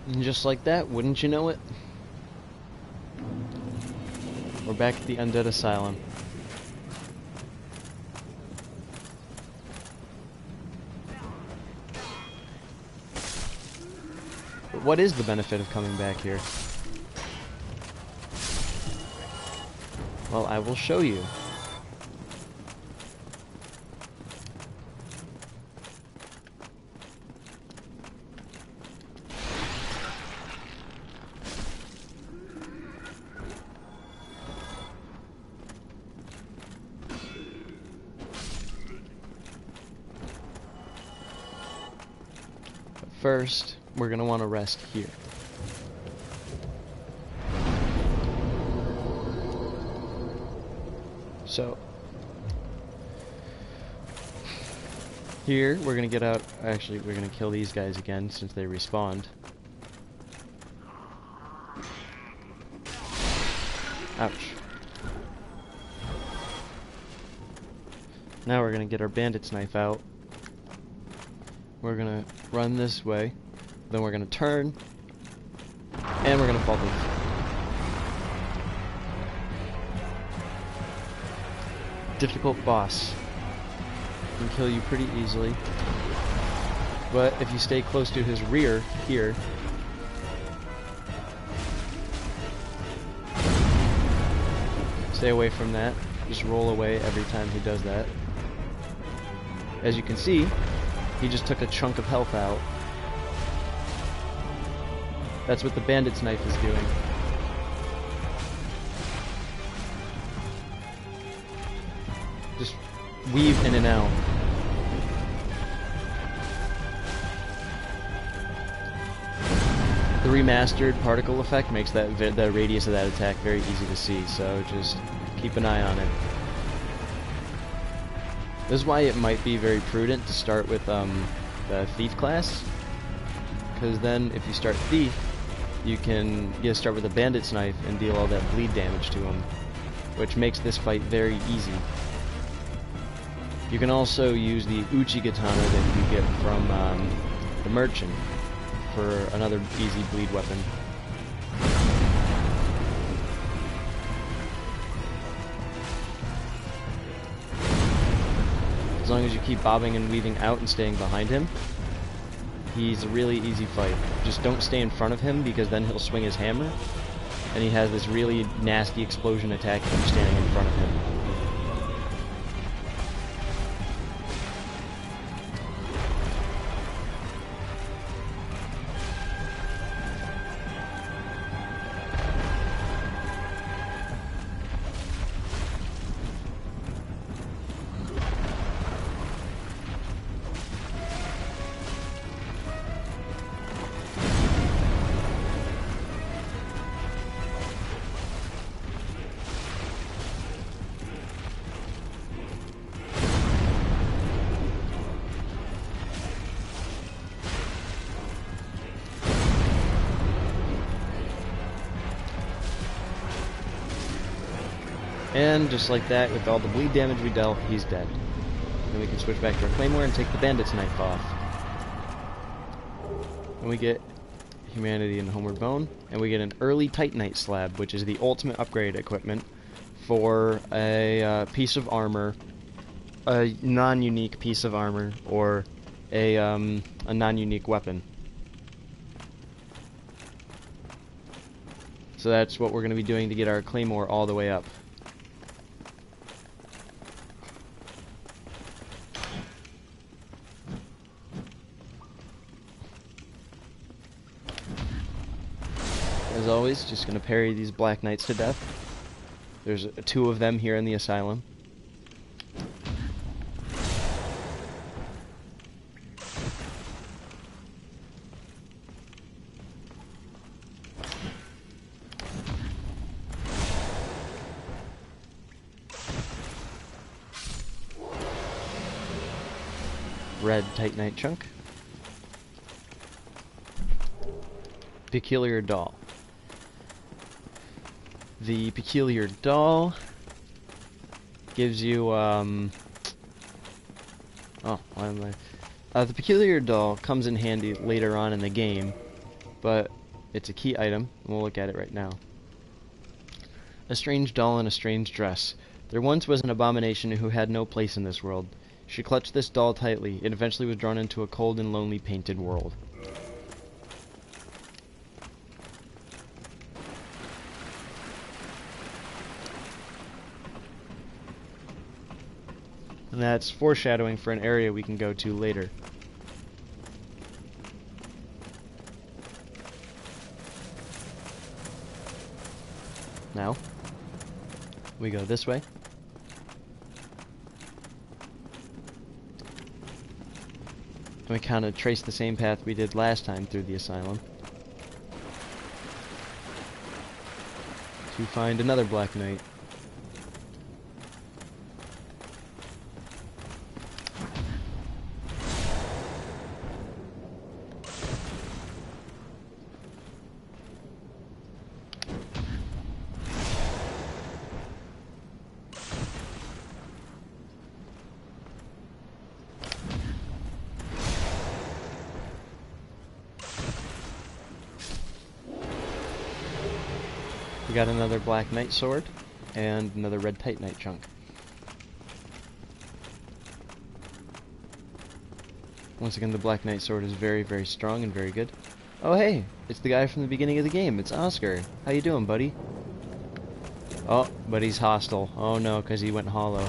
A: And just like that, wouldn't you know it? We're back at the Undead Asylum. But what is the benefit of coming back here? Well, I will show you. First, we're going to want to rest here. So, here, we're going to get out. Actually, we're going to kill these guys again since they respawned. Ouch. Now we're going to get our bandit's knife out. We're gonna run this way, then we're gonna turn, and we're gonna fall this. Difficult boss. Can kill you pretty easily, but if you stay close to his rear here, Stay away from that. Just roll away every time he does that. As you can see, he just took a chunk of health out. That's what the bandit's knife is doing. Just weave in and out. The remastered particle effect makes that the radius of that attack very easy to see, so just keep an eye on it. This is why it might be very prudent to start with the Thief class, because then if you start Thief, you can start with a bandit's knife and deal all that bleed damage to him, which makes this fight very easy. You can also use the Uchi Katana that you get from the merchant for another easy bleed weapon. As long as you keep bobbing and weaving out and staying behind him, he's a really easy fight. Just don't stay in front of him, because then he'll swing his hammer, and he has this really nasty explosion attack if you're standing in front of him. And just like that, with all the bleed damage we dealt, he's dead. Then we can switch back to our Claymore and take the bandit's knife off. And we get Humanity and Homeward Bone, and we get an early Titanite slab, which is the ultimate upgrade equipment for a piece of armor, a non-unique piece of armor, or a non-unique weapon. So that's what we're going to be doing to get our Claymore all the way up. As always, just going to parry these Black Knights to death. There's 2 of them here in the asylum. Red Titanite chunk. Peculiar doll. The peculiar doll gives you the peculiar doll comes in handy later on in the game, but it's a key item, and we'll look at it right now. A strange doll in a strange dress. There once was an abomination who had no place in this world. She clutched this doll tightly, and eventually was drawn into a cold and lonely painted world. And that's foreshadowing for an area we can go to later. Now, we go this way. And we kind of trace the same path we did last time through the asylum to find another Black Knight. We got another Black Knight sword and another red Titanite chunk. Once again, the Black Knight sword is very, very strong and very good. Oh hey, it's the guy from the beginning of the game. It's Oscar. How you doing, buddy? Oh, but he's hostile. Oh no, because he went hollow.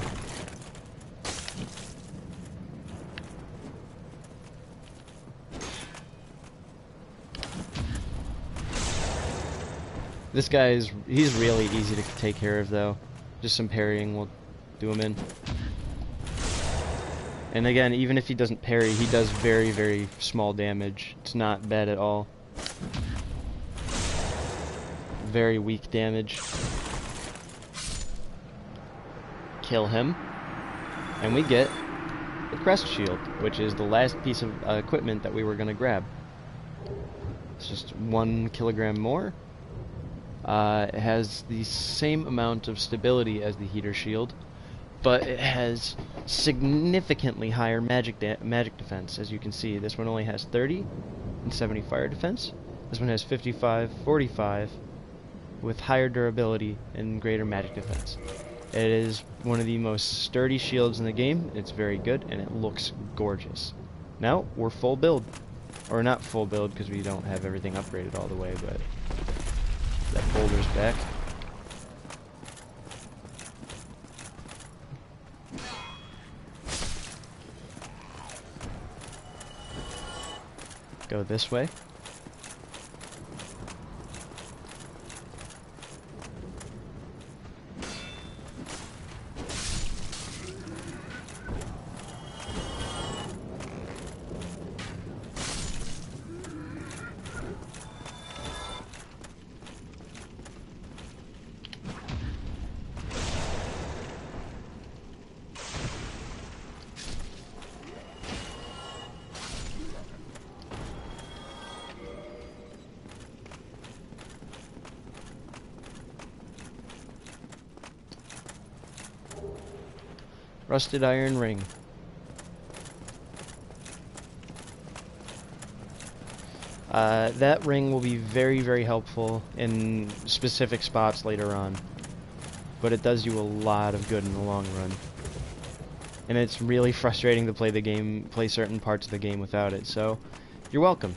A: This guy he's really easy to take care of though. Just some parrying will do him in. And again, even if he doesn't parry, he does very, very small damage. It's not bad at all. Very weak damage. Kill him. And we get the crest shield, which is the last piece of equipment that we were going to grab. It's just 1 kilogram more. It has the same amount of stability as the heater shield, but it has significantly higher magic defense. As you can see, this one only has 30 and 70 fire defense. This one has 55, 45, with higher durability and greater magic defense. It is one of the most sturdy shields in the game. It's very good, and it looks gorgeous. Now, we're full build. Or not full build, because we don't have everything upgraded all the way, but that boulder's back. Go this way. Rusted iron ring. That ring will be very, very helpful in specific spots later on. But it does you a lot of good in the long run. And it's really frustrating to play certain parts of the game without it, so you're welcome.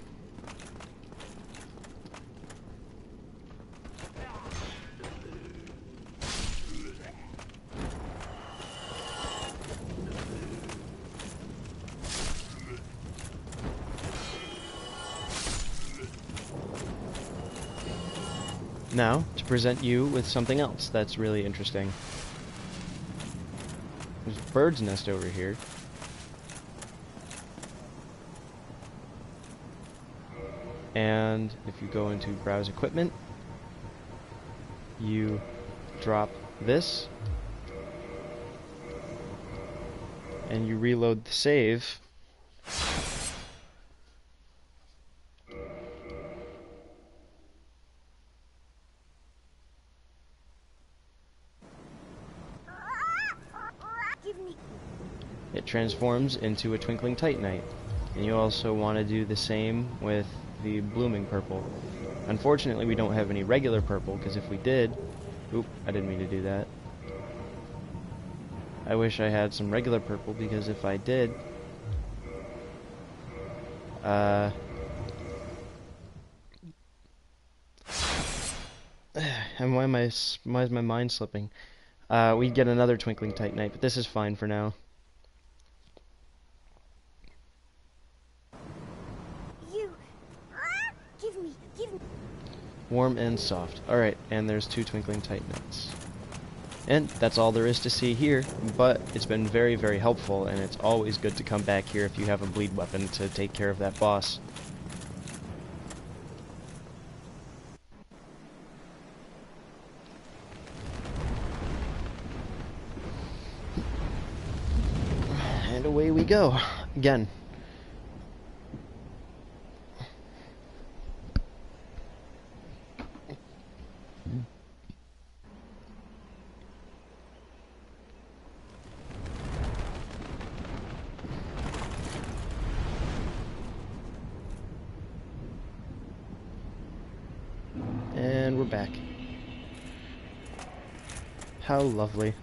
A: Now, to present you with something else that's really interesting. There's a bird's nest over here. And if you go into browse equipment, you drop this, and you reload the save. It transforms into a twinkling titanite. And you also want to do the same with the blooming purple. Unfortunately, we don't have any regular purple, because if we did... Oop, I didn't mean to do that. I wish I had some regular purple, because if I did... and why is my mind slipping? We'd get another twinkling titanite, but this is fine for now. Warm and soft. Alright, and there's 2 twinkling titanites. And that's all there is to see here, but it's been very, very helpful, and it's always good to come back here if you have a bleed weapon to take care of that boss. And away we go. Again. And we're back. How lovely.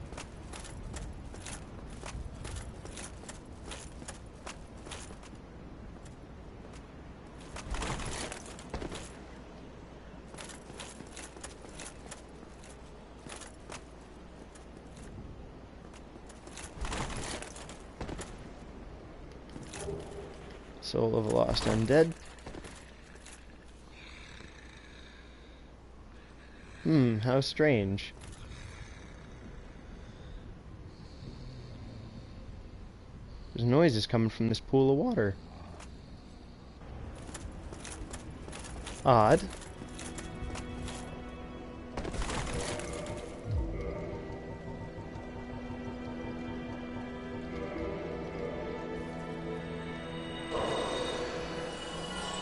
A: Soul of a Lost Undead. How strange. There's noises coming from this pool of water. Odd.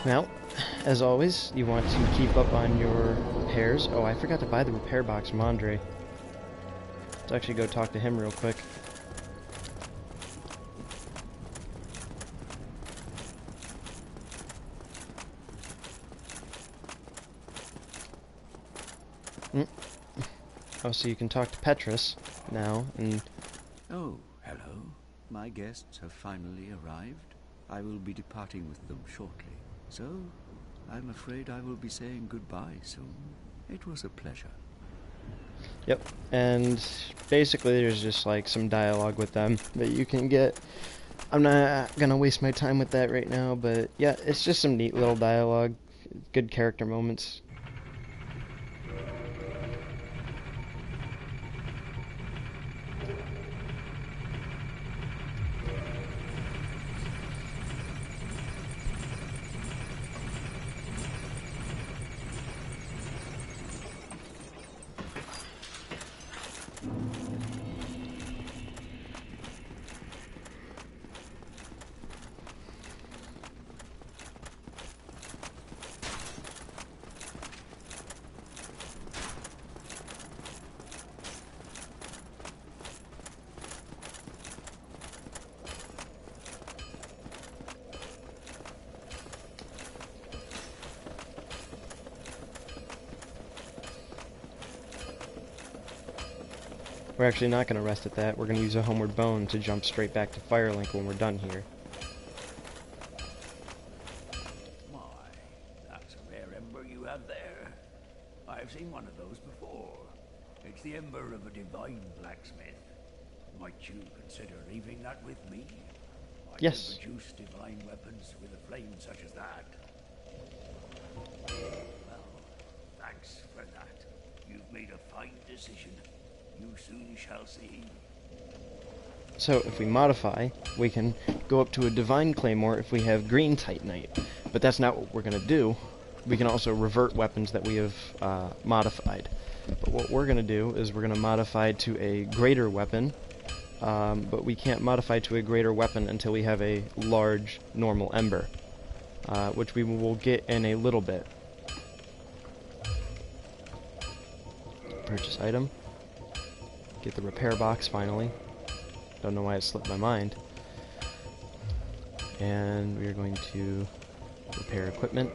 A: Well, as always, you want to keep up on your repairs. Oh, I forgot to buy the repair box from Andre. Let's actually go talk to him real quick. Oh, so you can talk to Petrus now, and...
E: Oh, hello. My guests have finally arrived. I will be departing with them shortly. So, I'm afraid I will be saying goodbye soon. It was a pleasure.
A: Yep, and basically there's just like some dialogue with them that you can get. I'm not gonna waste my time with that right now, but yeah, it's just some neat little dialogue, good character moments. We're actually not going to rest at that. We're going to use a Homeward Bone to jump straight back to Firelink when we're done here.
F: My, that's a rare ember you have there. I've seen one of those before. It's the ember of a divine blacksmith. Might you consider leaving that with me? I
A: Yes.
F: can produce divine weapons with a flame such as that. Well, thanks for that. You've made a fine decision. You soon shall see.
A: So if we modify, we can go up to a Divine Claymore if we have green Titanite. But that's not what we're going to do. We can also revert weapons that we have modified. But what we're going to do is we're going to modify to a greater weapon. But we can't modify to a greater weapon until we have a large normal ember. Which we will get in a little bit. Purchase item. Get the repair box finally. Don't know why it slipped my mind. And we are going to repair equipment.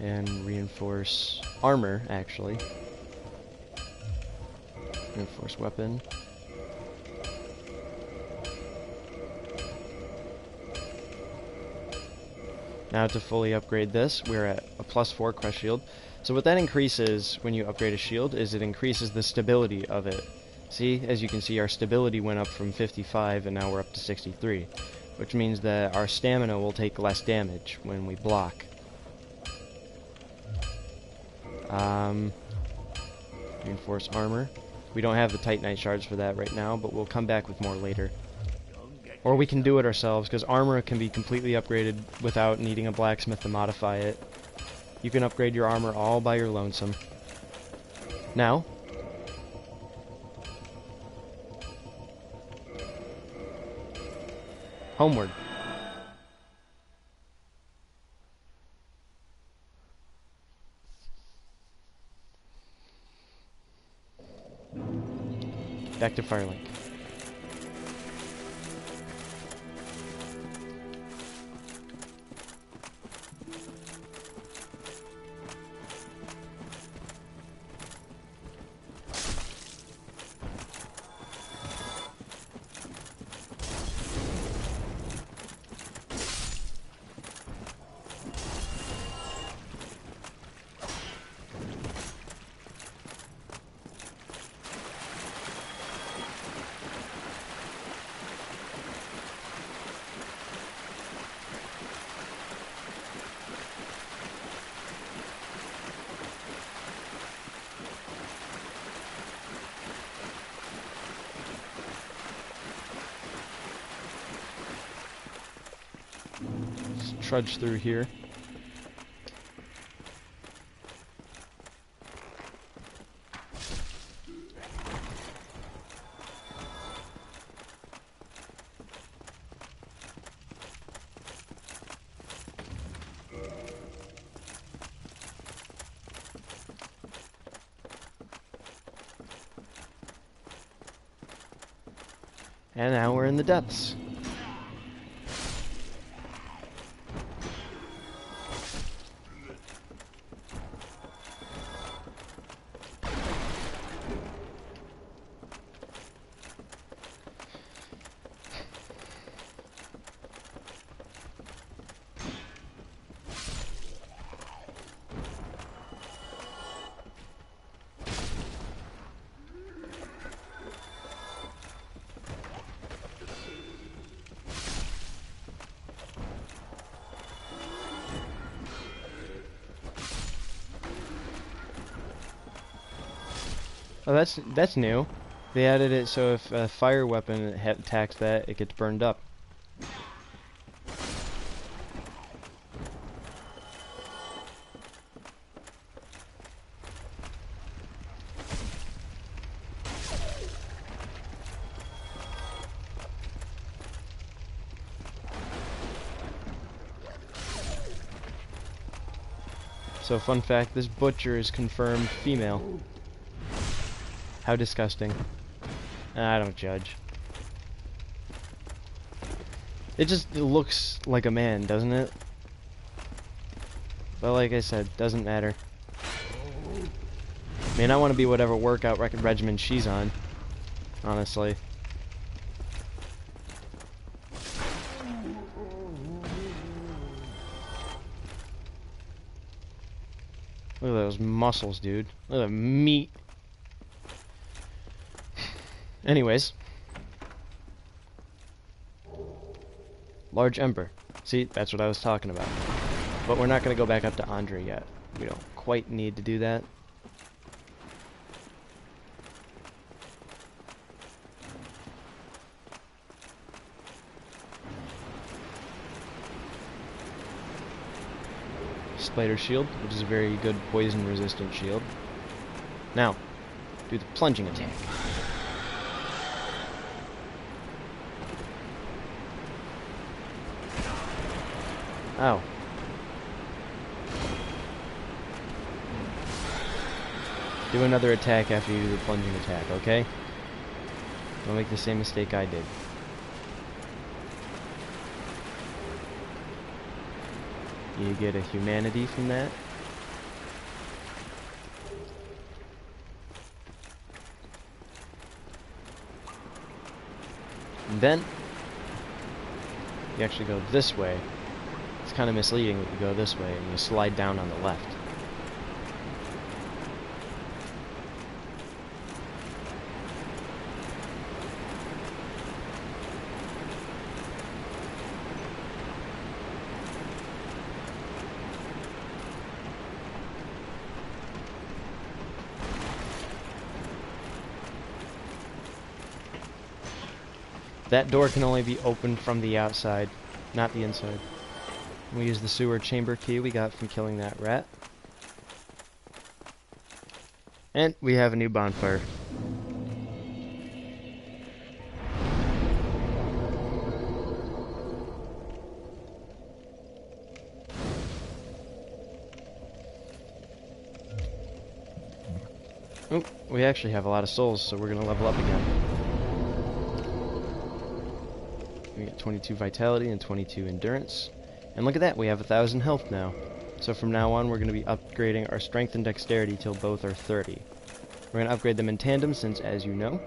A: And reinforce armor, actually. Reinforce weapon. Now to fully upgrade this, we're at a +4 crush shield. So what that increases when you upgrade a shield is it increases the stability of it. See, as you can see, our stability went up from 55 and now we're up to 63, which means that our stamina will take less damage when we block. Reinforce armor. We don't have the Titanite shards for that right now, but we'll come back with more later. Or we can do it ourselves, because armor can be completely upgraded without needing a blacksmith to modify it. You can upgrade your armor all by your lonesome. Now, homeward. Back to Firelink. trudge through here. And now we're in the depths. Oh, that's new. They added it so if a fire weapon attacks that, it gets burned up. So, fun fact, this butcher is confirmed female. How disgusting. I don't judge. It just looks like a man, doesn't it? But like I said, doesn't matter. I mean, I want to be whatever workout regimen she's on. Honestly. Look at those muscles, dude. Look at the meat. Anyways. Large Ember. See, that's what I was talking about. But we're not going to go back up to Andre yet. We don't quite need to do that. Spider Shield, which is a very good poison-resistant shield. Now, do the plunging attack. Ow. Do another attack after you do the plunging attack, okay? Don't make the same mistake I did. You get a humanity from that. And then you actually go this way. It's kind of misleading that you go this way and you slide down on the left. That door can only be opened from the outside, not the inside. We use the sewer chamber key we got from killing that rat. And we have a new bonfire. Oh, we actually have a lot of souls, so we're going to level up again. We get 22 vitality and 22 endurance. And look at that, we have 1,000 health now. So from now on, we're going to be upgrading our strength and dexterity till both are 30. We're going to upgrade them in tandem since, as you know,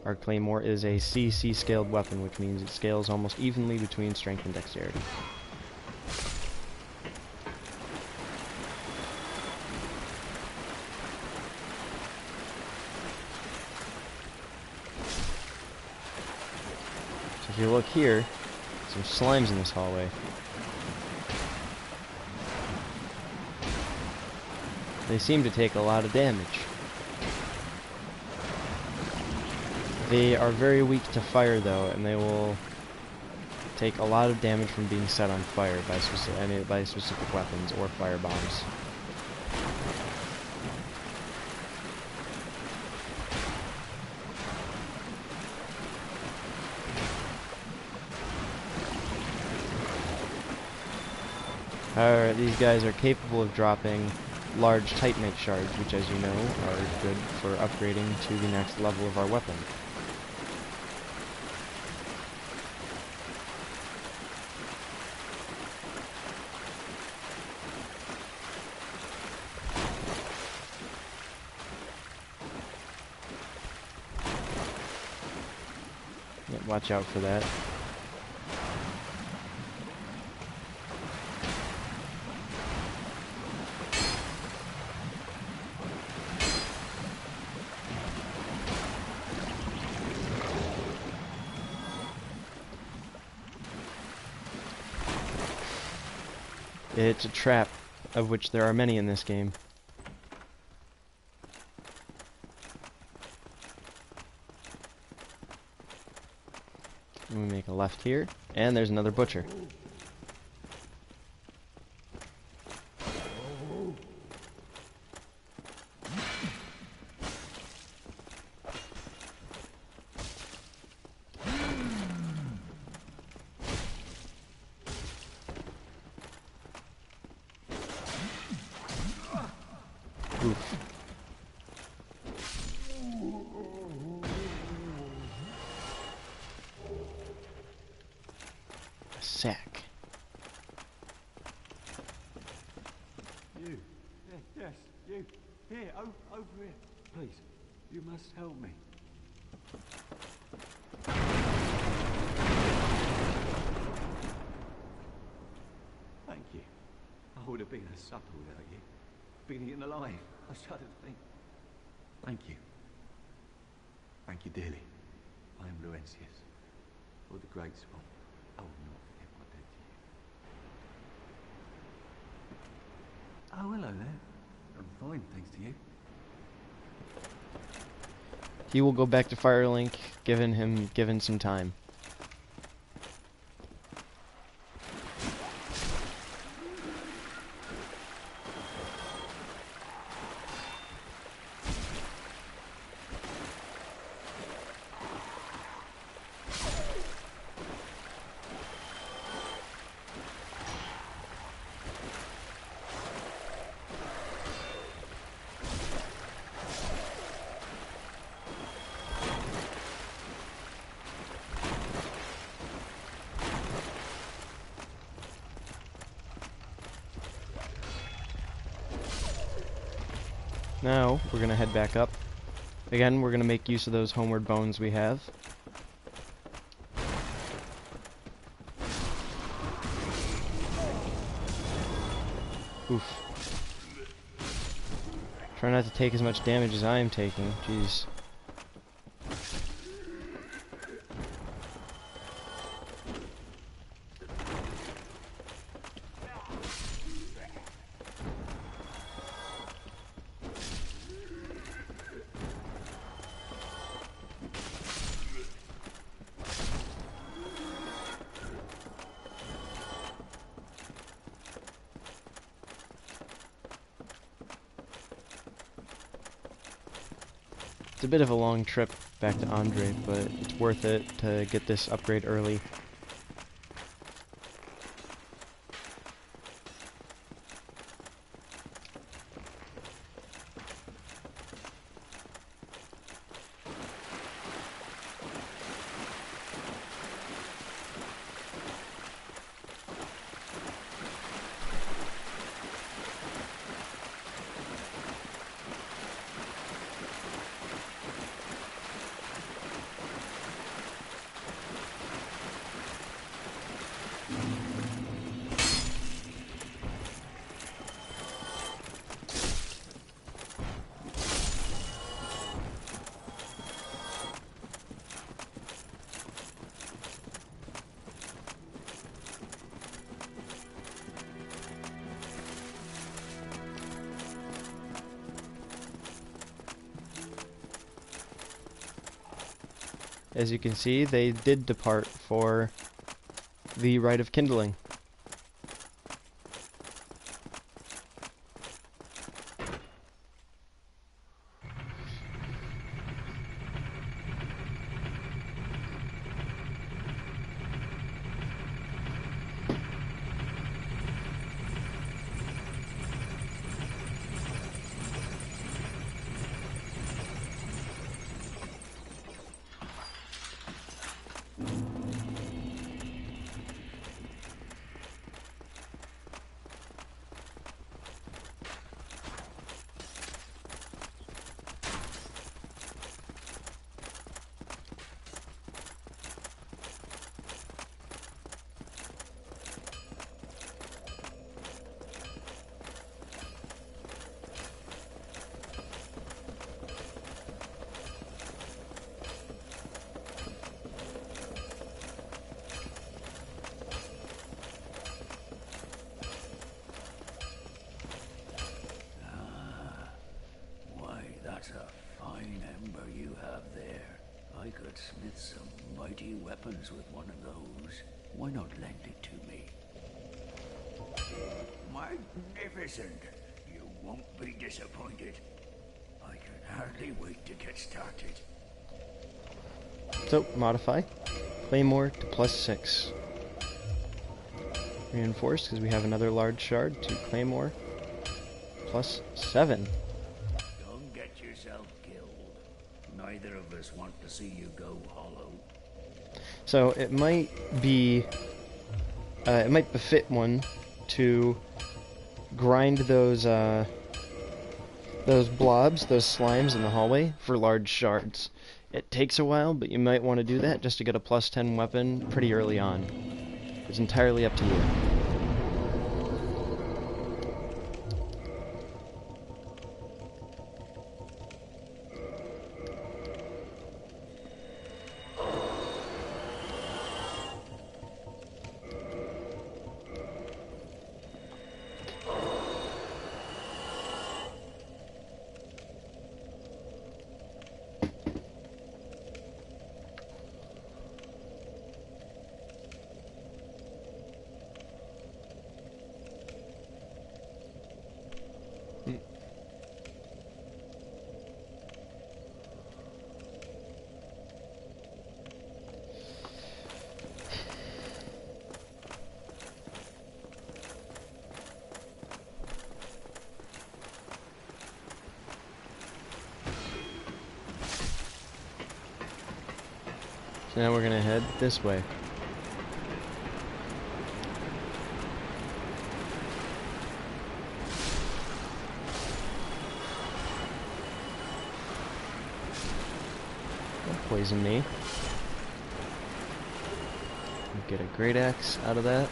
A: our claymore is a CC scaled weapon, which means it scales almost evenly between strength and dexterity. So if you look here, some slimes in this hallway. They seem to take a lot of damage. They are very weak to fire though, and they will take a lot of damage from being set on fire by specific weapons or fire bombs. However, these guys are capable of dropping large titanite shards, which, as you know, are good for upgrading to the next level of our weapon. Yeah, watch out for that. It's a trap, of which there are many in this game. We make a left here, and there's another butcher. Oof. A sack.
E: You. Yes, you. Here, over here. Please, you must help me. Thank you. I would have been a supper without you. Been eaten alive. I shudder to think. Thank you. Thank you dearly. I am Laurentius, or the Great Swan. I will not forget what I did to you. Oh, hello there. I'm fine, thanks to you.
A: He will go back to Firelink, given some time. Now, we're going to head back up. Again, we're going to make use of those homeward bones we have. Oof. Try not to take as much damage as I am taking. Jeez. It's a bit of a long trip back to Andre, but it's worth it to get this upgrade early. As you can see, they did depart for the Rite of Kindling.
F: That's a fine ember you have there. I could smith some mighty weapons with one of those. Why not lend it to me? Magnificent! You won't be disappointed. I can hardly wait to get started.
A: So, modify. Claymore to +6. Reinforce, because we have another large shard, to Claymore. +7.
F: Don't get yourself killed. Neither of us want to see you go hollow.
A: So, it might be... it might befit one to grind those blobs, those slimes in the hallway for large shards. It takes a while, but you might want to do that just to get a +10 weapon pretty early on. It's entirely up to you. So now we're gonna head this way. Don't poison me. Get a great axe out of that.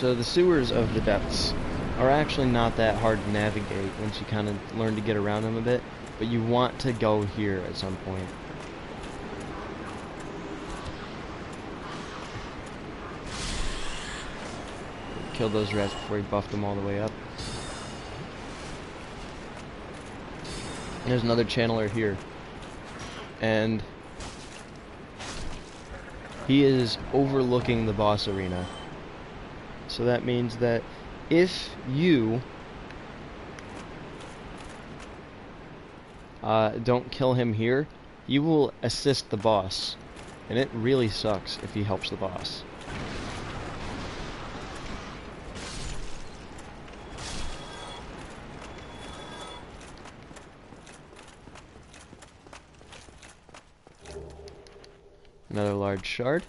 A: So the sewers of the depths are actually not that hard to navigate once you kind of learn to get around them a bit, but you want to go here at some point. Kill those rats before you buff them all the way up. And there's another channeler here. And he is overlooking the boss arena. So that means that if you don't kill him here, you will assist the boss. And it really sucks if he helps the boss. Another large shard.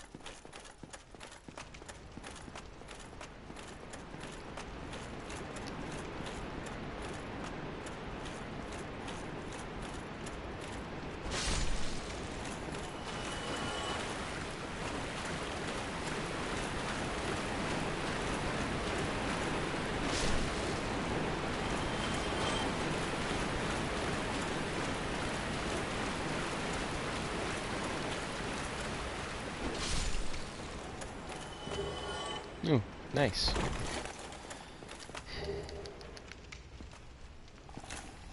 A: Nice.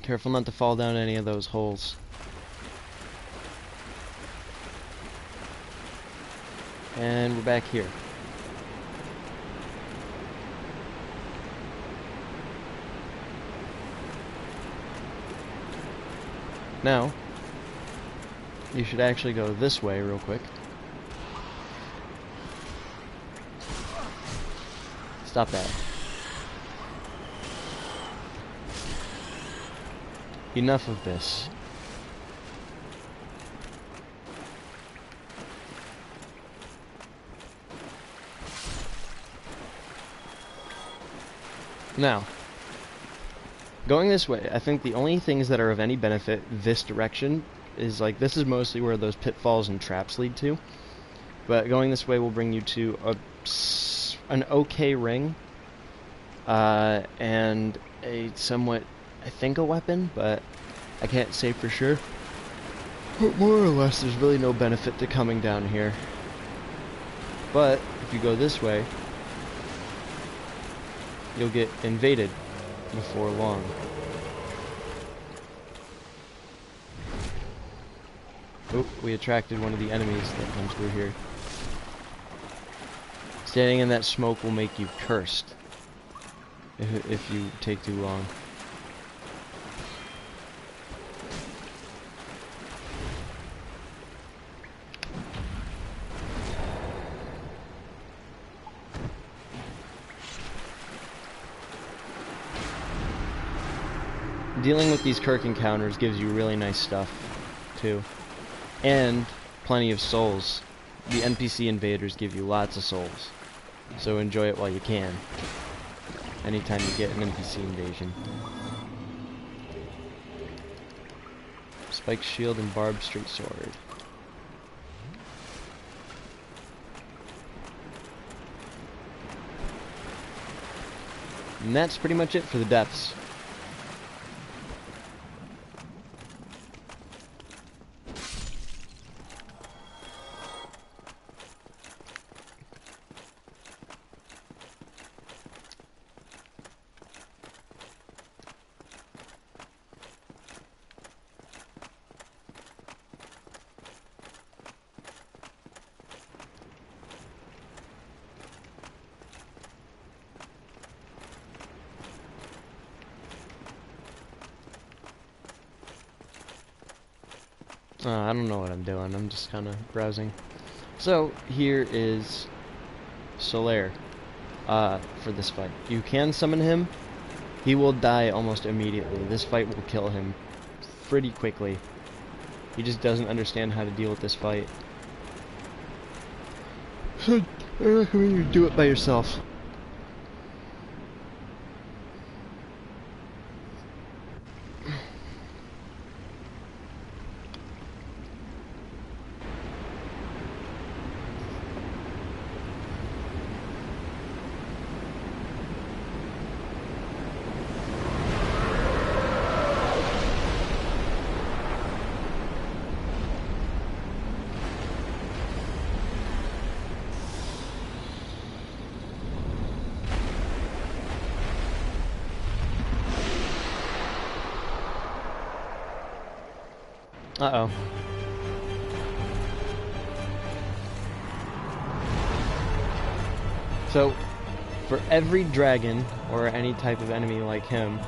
A: Careful not to fall down any of those holes. And we're back here. Now, you should actually go this way real quick. Stop that. Enough of this. Now, going this way, I think the only things that are of any benefit this direction is, like, this is mostly where those pitfalls and traps lead to. But going this way will bring you to an okay ring, and a somewhat, I think, a weapon, but I can't say for sure. But more or less, there's really no benefit to coming down here. But if you go this way, you'll get invaded before long. Oh, we attracted one of the enemies that comes through here. Standing in that smoke will make you cursed if you take too long. Dealing with these Kirk encounters gives you really nice stuff, too. And plenty of souls. The NPC invaders give you lots of souls. So enjoy it while you can. Anytime you get an NPC invasion. Spike shield and barbed straight sword. And that's pretty much it for the depths. I don't know what I'm doing. I'm just kind of browsing. So, here is Solaire for this fight. You can summon him. He will die almost immediately. This fight will kill him pretty quickly. He just doesn't understand how to deal with this fight. So, I recommend you do it by yourself. Uh-oh. So, for every dragon, or any type of enemy like him,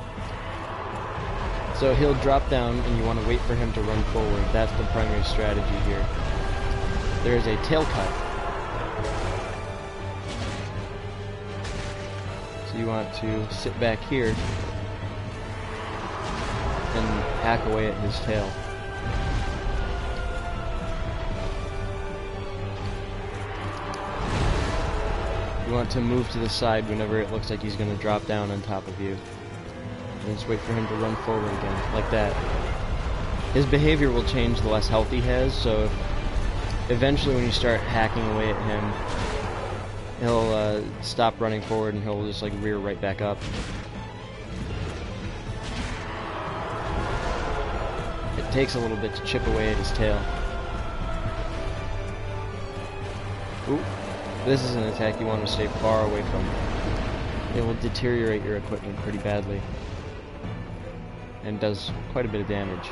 A: so he'll drop down and you want to wait for him to run forward. That's the primary strategy here. There is a tail cut. So you want to sit back here and hack away at his tail. You want to move to the side whenever it looks like he's going to drop down on top of you. And just wait for him to run forward again, like that. His behavior will change the less health he has, so eventually when you start hacking away at him, he'll stop running forward and he'll just like rear right back up. It takes a little bit to chip away at his tail. Ooh. This is an attack you want to stay far away from. It will deteriorate your equipment pretty badly. And does quite a bit of damage.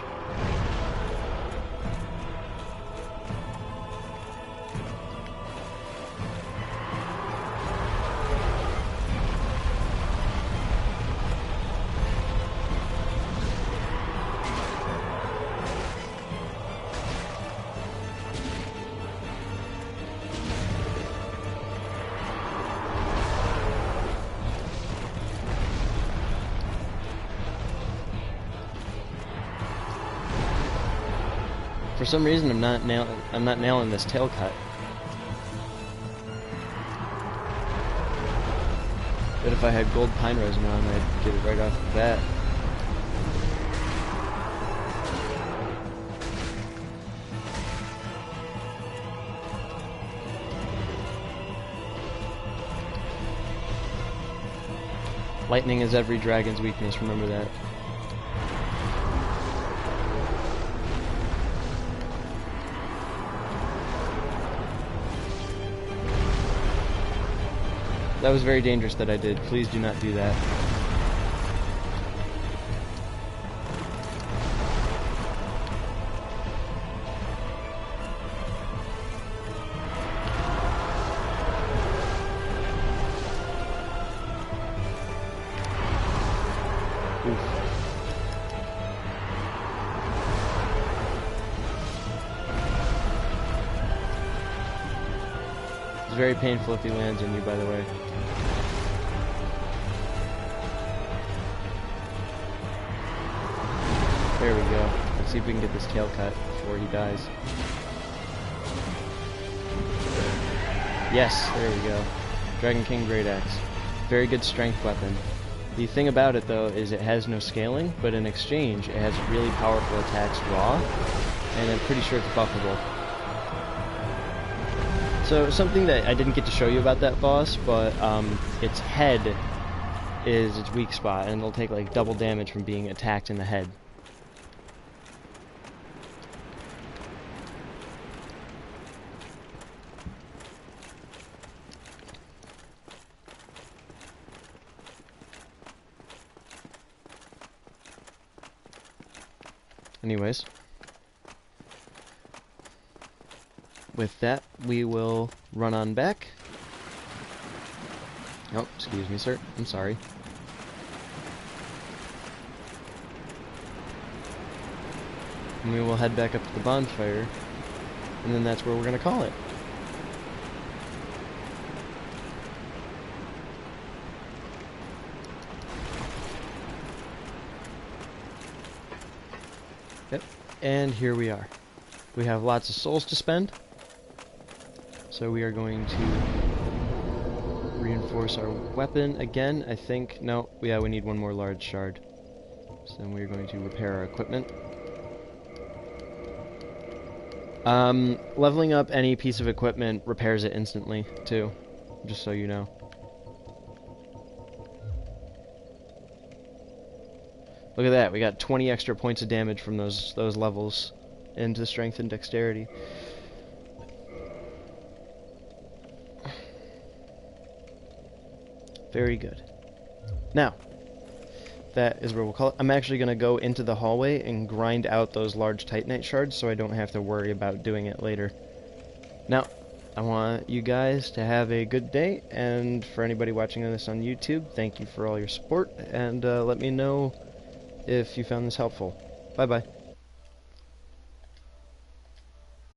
A: For some reason, I'm not nailing this tail cut. But if I had gold pine resin on, I'd get it right off the bat. Lightning is every dragon's weakness, remember that. That was very dangerous that I did. Please do not do that. Oof. It's very painful if he lands on you, by the way. There we go. Let's see if we can get this tail cut before he dies. Yes, there we go. Dragon King Great Axe. Very good strength weapon. The thing about it, though, is it has no scaling, but in exchange, it has really powerful attacks raw, and I'm pretty sure it's buffable. So, something that I didn't get to show you about that boss, but its head is its weak spot, and it'll take like double damage from being attacked in the head. Anyways, with that, we will run on back. Oh, excuse me, sir. I'm sorry. And we will head back up to the bonfire, and then that's where we're going to call it. Yep, and here we are. We have lots of souls to spend, so we are going to reinforce our weapon again. I think, no, yeah, we need one more large shard. So then we're going to repair our equipment. Leveling up any piece of equipment repairs it instantly, too, just so you know. Look at that, we got 20 extra points of damage from those levels into strength and dexterity. Very good. Now, that is where we'll call it. I'm actually going to go into the hallway and grind out those large titanite shards so I don't have to worry about doing it later. Now, I want you guys to have a good day, and for anybody watching this on YouTube, thank you for all your support, and let me know if you found this helpful. Bye-bye.